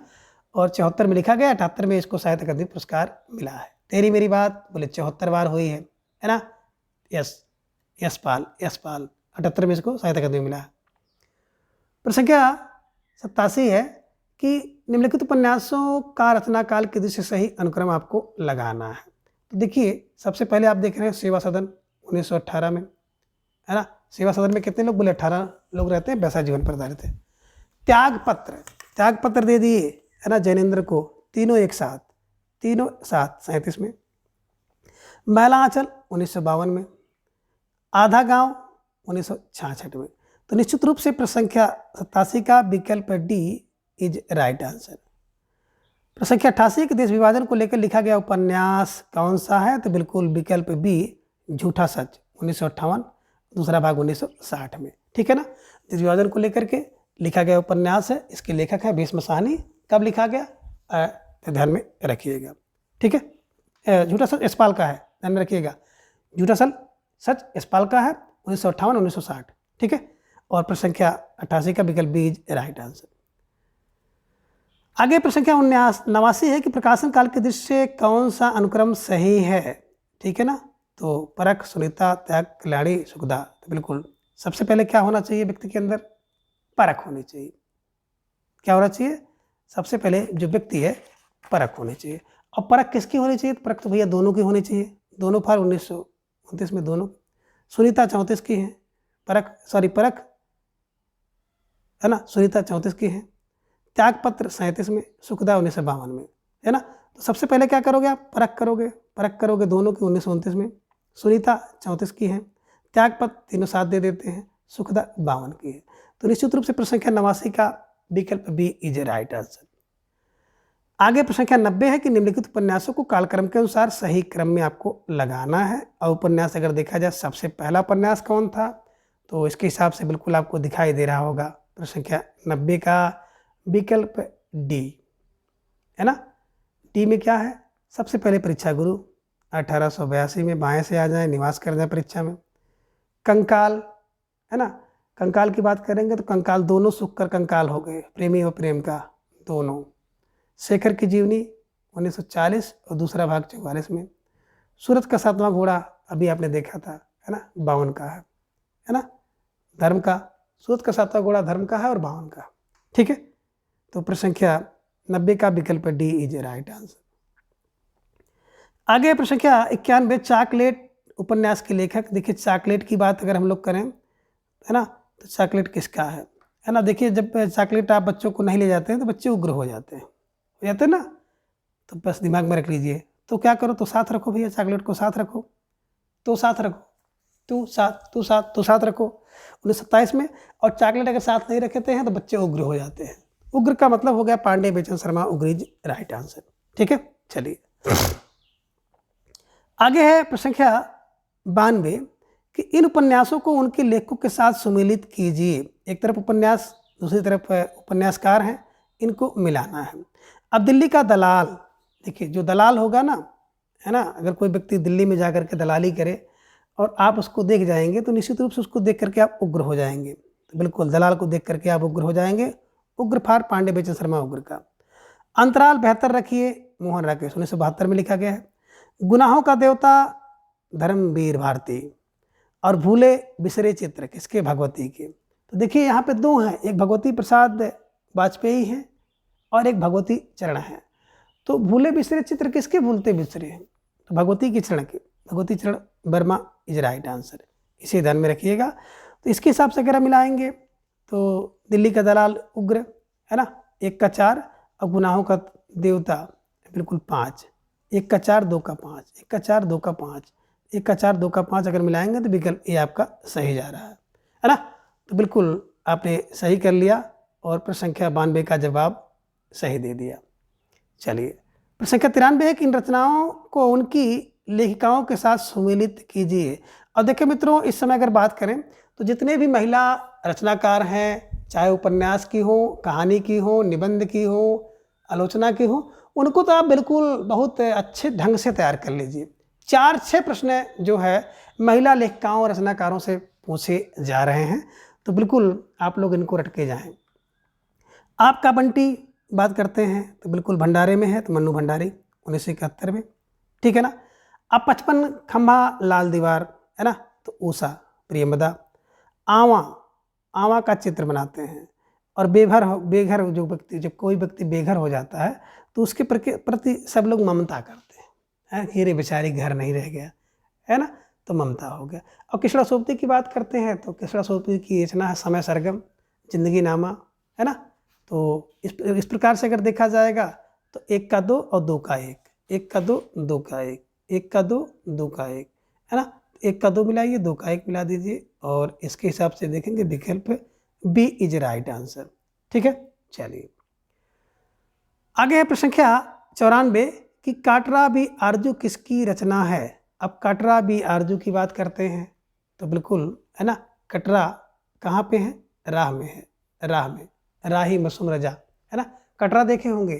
और 74 में लिखा गया, 78 में इसको साहित्य अकादमी पुरस्कार मिला है। तेरी मेरी बात बोले 74 बार हुई है ना। यशपाल 78 में इसको साहित्य अकादमी मिला है। प्रश्न संख्या 87 है कि निम्नलिखित उपन्यासों का रचना काल के दृष्टि से सही अनुक्रम आपको लगाना है। तो देखिए, सबसे पहले आप देख रहे हैं सेवा सदन 1918 में, है ना। सेवा सदन में कितने लोग बोले, 18 लोग रहते हैं, वैसा जीवन पर आधारित है। त्याग पत्र दे दिए, है ना, जैनेन्द्र को, तीनों एक साथ 37 में। मैला आंचल 1952 में। आधा गांव 1966 में। तो निश्चित रूप से प्रश्न संख्या 87 का विकल्प डी इज राइट आंसर। प्रश्न संख्या 88 के देश विभाजन को लेकर लिखा गया उपन्यास कौन सा है। तो बिल्कुल विकल्प बी झूठा सच 1958, दूसरा भाग 1960 में, ठीक है ना। देश विभाजन को लेकर के लिखा गया उपन्यास है, इसके लेखक है भीष्म साहनी। कब लिखा गया, तो ध्यान में रखिएगा, ठीक है। झूठा सच यशपाल का है, ध्यान में रखिएगा। झूठा सच यशपाल का है 1958 1960, ठीक है। और प्रश्न संख्या 88 का विकल्प बी इज राइट आंसर। आगे प्रश्न संख्या 89 है कि प्रकाशन काल के दृष्टि से कौन सा अनुक्रम सही है, ठीक है ना। तो परख, सुनीता, त्याग, कल्याणी, सुखदा। तो बिल्कुल सबसे पहले क्या होना चाहिए, व्यक्ति के अंदर परख होनी चाहिए। क्या होना चाहिए, सबसे पहले जो व्यक्ति है परख होनी चाहिए। और परख किसकी होनी चाहिए, परख तो भैया दोनों की होनी चाहिए। दोनों फॉर 1929 में दोनों। सुनीता 34 की है, परख है ना, सुनीता 34 की है। त्यागपत्र 37 में, सुखदा 1952 में, है ना। तो सबसे पहले क्या करोगे आप, परख करोगे दोनों की 1929 में। सुनीता 34 की है, त्यागपत्र तीनों साथ दे देते हैं, सुखदा 52 की है। तो निश्चित रूप से प्रश्न संख्या 89 का विकल्प बी इज राइट आंसर। आगे प्रश्न संख्या 90 है कि निम्नलिखित उपन्यासों को कालक्रम के अनुसार सही क्रम में आपको लगाना है। और उपन्यास अगर देखा जाए सबसे पहला उपन्यास कौन था, तो इसके हिसाब से बिल्कुल आपको दिखाई दे रहा होगा प्रश्न संख्या 90 का विकल्प डी, है ना। डी में क्या है, सबसे पहले परीक्षा गुरु 1882 में, बाएं से आ जाए, निवास कर जाए परीक्षा में। कंकाल, है ना, कंकाल की बात करेंगे तो कंकाल दोनों सुख कर कंकाल हो गए, प्रेमी और प्रेम का दोनों। शेखर की जीवनी 1940 और दूसरा भाग 44 में। सूरत का सातवां घोड़ा अभी आपने देखा था, है ना, 52 का है ना। धर्म का, सूरत का सातवां घोड़ा धर्म का है और 52 का, ठीक है। तो प्रश्न संख्या 90 का विकल्प डी इज राइट आंसर। आगे प्रश्न संख्या 91, चॉकलेट उपन्यास के लेखक। देखिए चॉकलेट की बात अगर हम लोग करें, है ना, तो चॉकलेट किसका है ना। देखिए जब चॉकलेट आप बच्चों को नहीं ले जाते हैं तो बच्चे उग्र हो जाते हैं ना, तो बस दिमाग में रख लीजिए। तो क्या करो, तो साथ रखो भैया, चॉकलेट को साथ रखो, तो साथ रखो, तू साथ रखो 1927 में। और चॉकलेट अगर साथ नहीं रखते हैं तो बच्चे उग्र हो जाते हैं। उग्र का मतलब हो गया पांडे बेचन शर्मा, उग्र इज राइट आंसर, ठीक है। चलिए आगे है प्रश्न संख्या 92 कि इन उपन्यासों को उनके लेखकों के साथ सुमेलित कीजिए। एक तरफ उपन्यास, दूसरी तरफ उपन्यासकार हैं, इनको मिलाना है। अब दिल्ली का दलाल, देखिए जो दलाल होगा ना, है ना, अगर कोई व्यक्ति दिल्ली में जाकर के दलाली करे और आप उसको देख जाएंगे तो निश्चित रूप से उसको देख करके आप उग्र हो जाएंगे। तो बिल्कुल दलाल को देख करके आप उग्र हो जाएंगे। उग्र फार पांडे बेचन शर्मा उग्र का। अंतराल बेहतर रखिए, मोहन राकेश 1972 में लिखा गया है। गुनाहों का देवता धर्मवीर भारती। और भूले बिसरे चित्र किसके, भगवती के। तो देखिए यहाँ पे दो हैं, एक भगवती प्रसाद वाजपेयी हैं और एक भगवती चरण है। तो भूले बिसरे चित्र किसके भूलते बिसरे हैं, तो भगवती के चरण के, भगवती चरण वर्मा इज राइट आंसर, इसे ध्यान में रखिएगा। तो इसके हिसाब से अगर हम मिलाएंगे तो दिल्ली का दलाल उग्र, है ना, 1 का 4, और गुनाहों का देवता बिल्कुल 5, 1 का 4 2 का 5, 1 का 4 2 का 5, 1 का 4 2 का 5 अगर मिलाएंगे तो विकल्प ये आपका सही जा रहा है ना। तो बिल्कुल आपने सही कर लिया और प्रश्न संख्या 92 का जवाब सही दे दिया। चलिए प्रश्न संख्या 93 है कि इन रचनाओं को उनकी लेखिकाओं के साथ सुमेलित कीजिए। और देखिए मित्रों, इस समय अगर बात करें तो जितने भी महिला रचनाकार हैं, चाहे उपन्यास की हो, कहानी की हो, निबंध की हो, आलोचना की हो, उनको तो आप बिल्कुल बहुत अच्छे ढंग से तैयार कर लीजिए। 4-6 प्रश्न जो है महिला लेखिकाओं रचनाकारों से पूछे जा रहे हैं, तो बिल्कुल आप लोग इनको रट के जाएँ। आपका बंटी बात करते हैं तो बिल्कुल भंडारे में है, तो मन्नू भंडारी 1971 में, ठीक है ना। अब 55 खंभा लाल दीवार, है ना, तो ऊषा प्रियमदा। आवा, आवा का चित्र बनाते हैं। और बेघर जो व्यक्ति, जब कोई व्यक्ति बेघर हो जाता है तो उसके प्रति सब लोग ममता करते हैं, कि रे बेचारी घर नहीं रह गया, है ना, तो ममता हो गया। और किसड़ा सोबती की बात करते हैं तो किसड़ा सोबती की रचना है समय सरगम, जिंदगी नामा, है ना। तो इस प्रकार से अगर देखा जाएगा तो 1 का 2 और 2 का 1, 1 का 2 2 का 1, 1 का 2 2 का 1, है ना। 1 का 2 मिलाइए, 2 का 1 मिला दीजिए और इसके हिसाब से देखेंगे विकल्प बी इज राइट आंसर, ठीक है। चलिए आगे है प्रश्न संख्या 94 कि काटरा बी आरजू किसकी रचना है। अब काटरा बी आरजू की बात करते हैं तो बिल्कुल, है ना, कटरा कहाँ पे है, राह में है, राह में, राही मसूम रजा, है ना। कटरा देखे होंगे,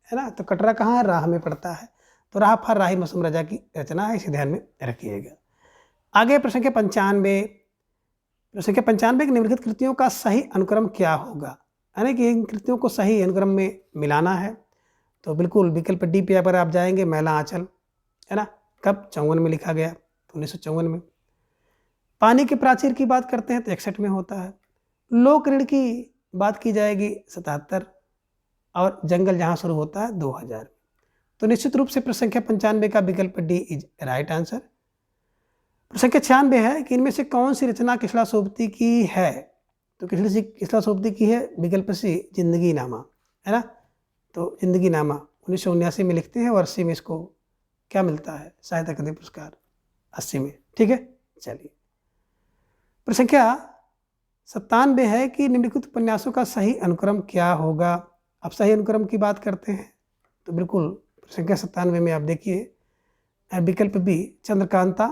है ना, तो कटरा कहाँ है, राह में पड़ता है। तो राह फर राही मसूम रजा की रचना है, इसे ध्यान में रखिएगा। आगे प्रश्न संख्या 95, प्रश्न संख्या 95 की निम्नलिखित कृतियों का सही अनुक्रम क्या होगा, यानी कि इन कृतियों को सही अनुक्रम में मिलाना है। तो बिल्कुल विकल्प डी पे पर आप जाएंगे, मैला आंचल, है ना, कब 54 में लिखा गया, तो 1954 में। पानी के प्राचीर की बात करते हैं तो 61 में होता है। लोक ऋण की बात की जाएगी 77, और जंगल जहाँ शुरू होता है 2000। तो निश्चित रूप से प्रश्न संख्या 95 का विकल्प डी इज राइट आंसर। प्रश्न संख्या 96 है कि इनमें से कौन सी रचना किसला सोबती की है। तो किसला सोबती की है, विकल्प सी जिंदगी नामा, है ना। तो जिंदगी नामा 1979 में लिखते हैं और 80 में इसको क्या मिलता है, साहित्य अकादमी पुरस्कार 80 में, ठीक है। चलिए प्रश्न संख्या 97 है कि निम्नलिखित उपन्यासों का सही अनुक्रम क्या होगा। अब सही अनुक्रम की बात करते हैं तो बिल्कुल संख्या 97 में आप देखिए विकल्प बी चंद्रकांता,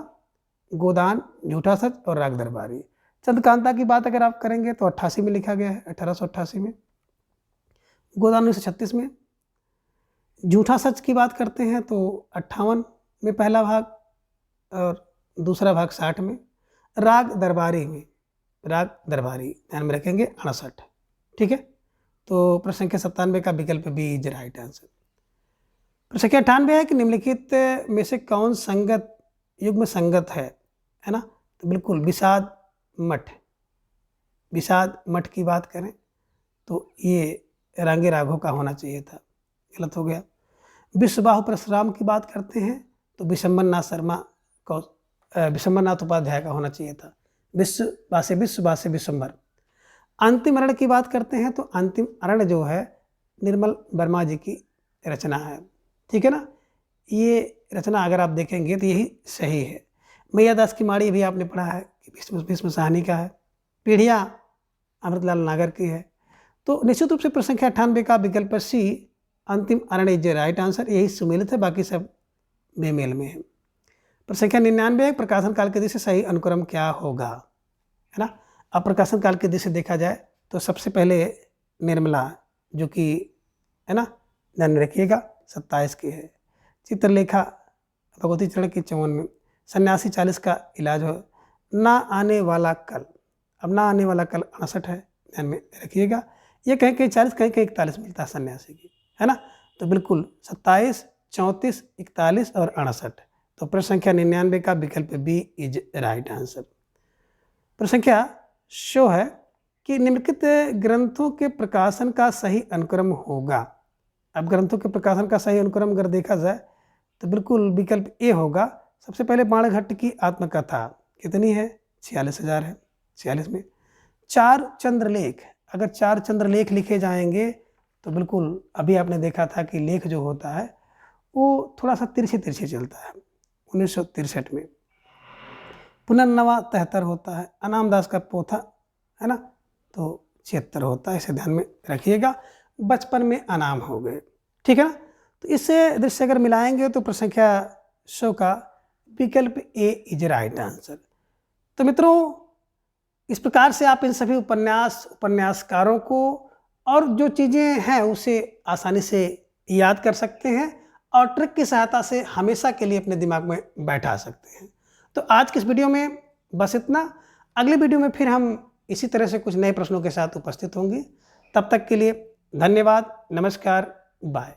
गोदान, झूठा सच और राग दरबारी। चंद्रकांता की बात अगर आप करेंगे तो 88 में लिखा गया है, 1888 में। गोदान 1936 में। झूठा सच की बात करते हैं तो 58 में पहला भाग और दूसरा भाग 60 में। राग दरबारी में, राग दरबारी ध्यान में रखेंगे 68। ठीक है, तो प्रश्न संख्या 97 का विकल्प बी इज राइट आंसर। प्रश्न संख्या 98 है कि निम्नलिखित में से कौन संगत युग्म संगत है ना? तो बिल्कुल विषाद मठ। विषाद मठ की बात करें तो ये रांगे राघव का होना चाहिए था, गलत हो गया। विश्वबाहु परशुराम की बात करते हैं तो विशंबरनाथ शर्मा को, विशंबरनाथ उपाध्याय का होना चाहिए था। विश्व बासे विशंबर। अंतिम अरण्य की बात करते हैं तो अंतिम अरण्य जो है निर्मल वर्मा जी की रचना है। ठीक है ना, ये रचना अगर आप देखेंगे तो यही सही है। मैयादास की माड़ी भी आपने पढ़ा है कि भीष्म साहनी का है। पीढ़िया अमृतलाल नागर की है। तो निश्चित रूप से प्रश्न संख्या 98 का विकल्प सी अंतिम अरण्य इज राइट आंसर, यही सुमेलित है, बाकी सब बेमेल में है। प्रश्न संख्या 99 प्रकाशन काल के दृष्टि से सही अनुक्रम क्या होगा, है ना? अब प्रकाशन काल के दृष्टि से देखा जाए तो सबसे पहले निर्मला जो कि है ना, ध्यान में रखिएगा 27 की है। चित्रलेखा भगवती चरण की 54 में। सन्यासी 40 का इलाज हो। ना आने वाला कल, अब ना आने वाला कल 68 है, ध्यान में रखिएगा। ये कहीं कहीं 40 कहीं कहीं 41 मिलता है सन्यासी की, है ना? तो बिल्कुल 27, 34, 41 और 68। तो प्रश्न संख्या 99 का विकल्प बी इज राइट आंसर। प्रश्न संख्या 100 है कि निम्नलिखित ग्रंथों के प्रकाशन का सही अनुक्रम होगा। अब ग्रंथों के प्रकाशन का सही अनुक्रम अगर देखा जाए तो बिल्कुल विकल्प ए होगा। सबसे पहले बाणभट्ट की आत्मकथा कितनी है? 46,000 है, 46 में। 4 चंद्रलेख, अगर 4 चंद्रलेख लिखे जाएंगे तो बिल्कुल अभी आपने देखा था कि लेख जो होता है वो थोड़ा सा तिरछे तिरछे चलता है। 1963 में। पुनर्नवा 73 होता है। अनामदास का पोथा है ना, तो 76 होता है, इसे ध्यान में रखिएगा। 55 में अनाम हो गए। ठीक है ना, तो इससे दृश्य अगर मिलाएंगे तो प्रश्न संख्या 100 का विकल्प ए इज राइट आंसर। तो मित्रों, इस प्रकार से आप इन सभी उपन्यासकारों को और जो चीज़ें हैं उसे आसानी से याद कर सकते हैं और ट्रिक की सहायता से हमेशा के लिए अपने दिमाग में बैठा सकते हैं। तो आज की इस वीडियो में बस इतना। अगले वीडियो में फिर हम इसी तरह से कुछ नए प्रश्नों के साथ उपस्थित होंगे। तब तक के लिए धन्यवाद, नमस्कार, बाय।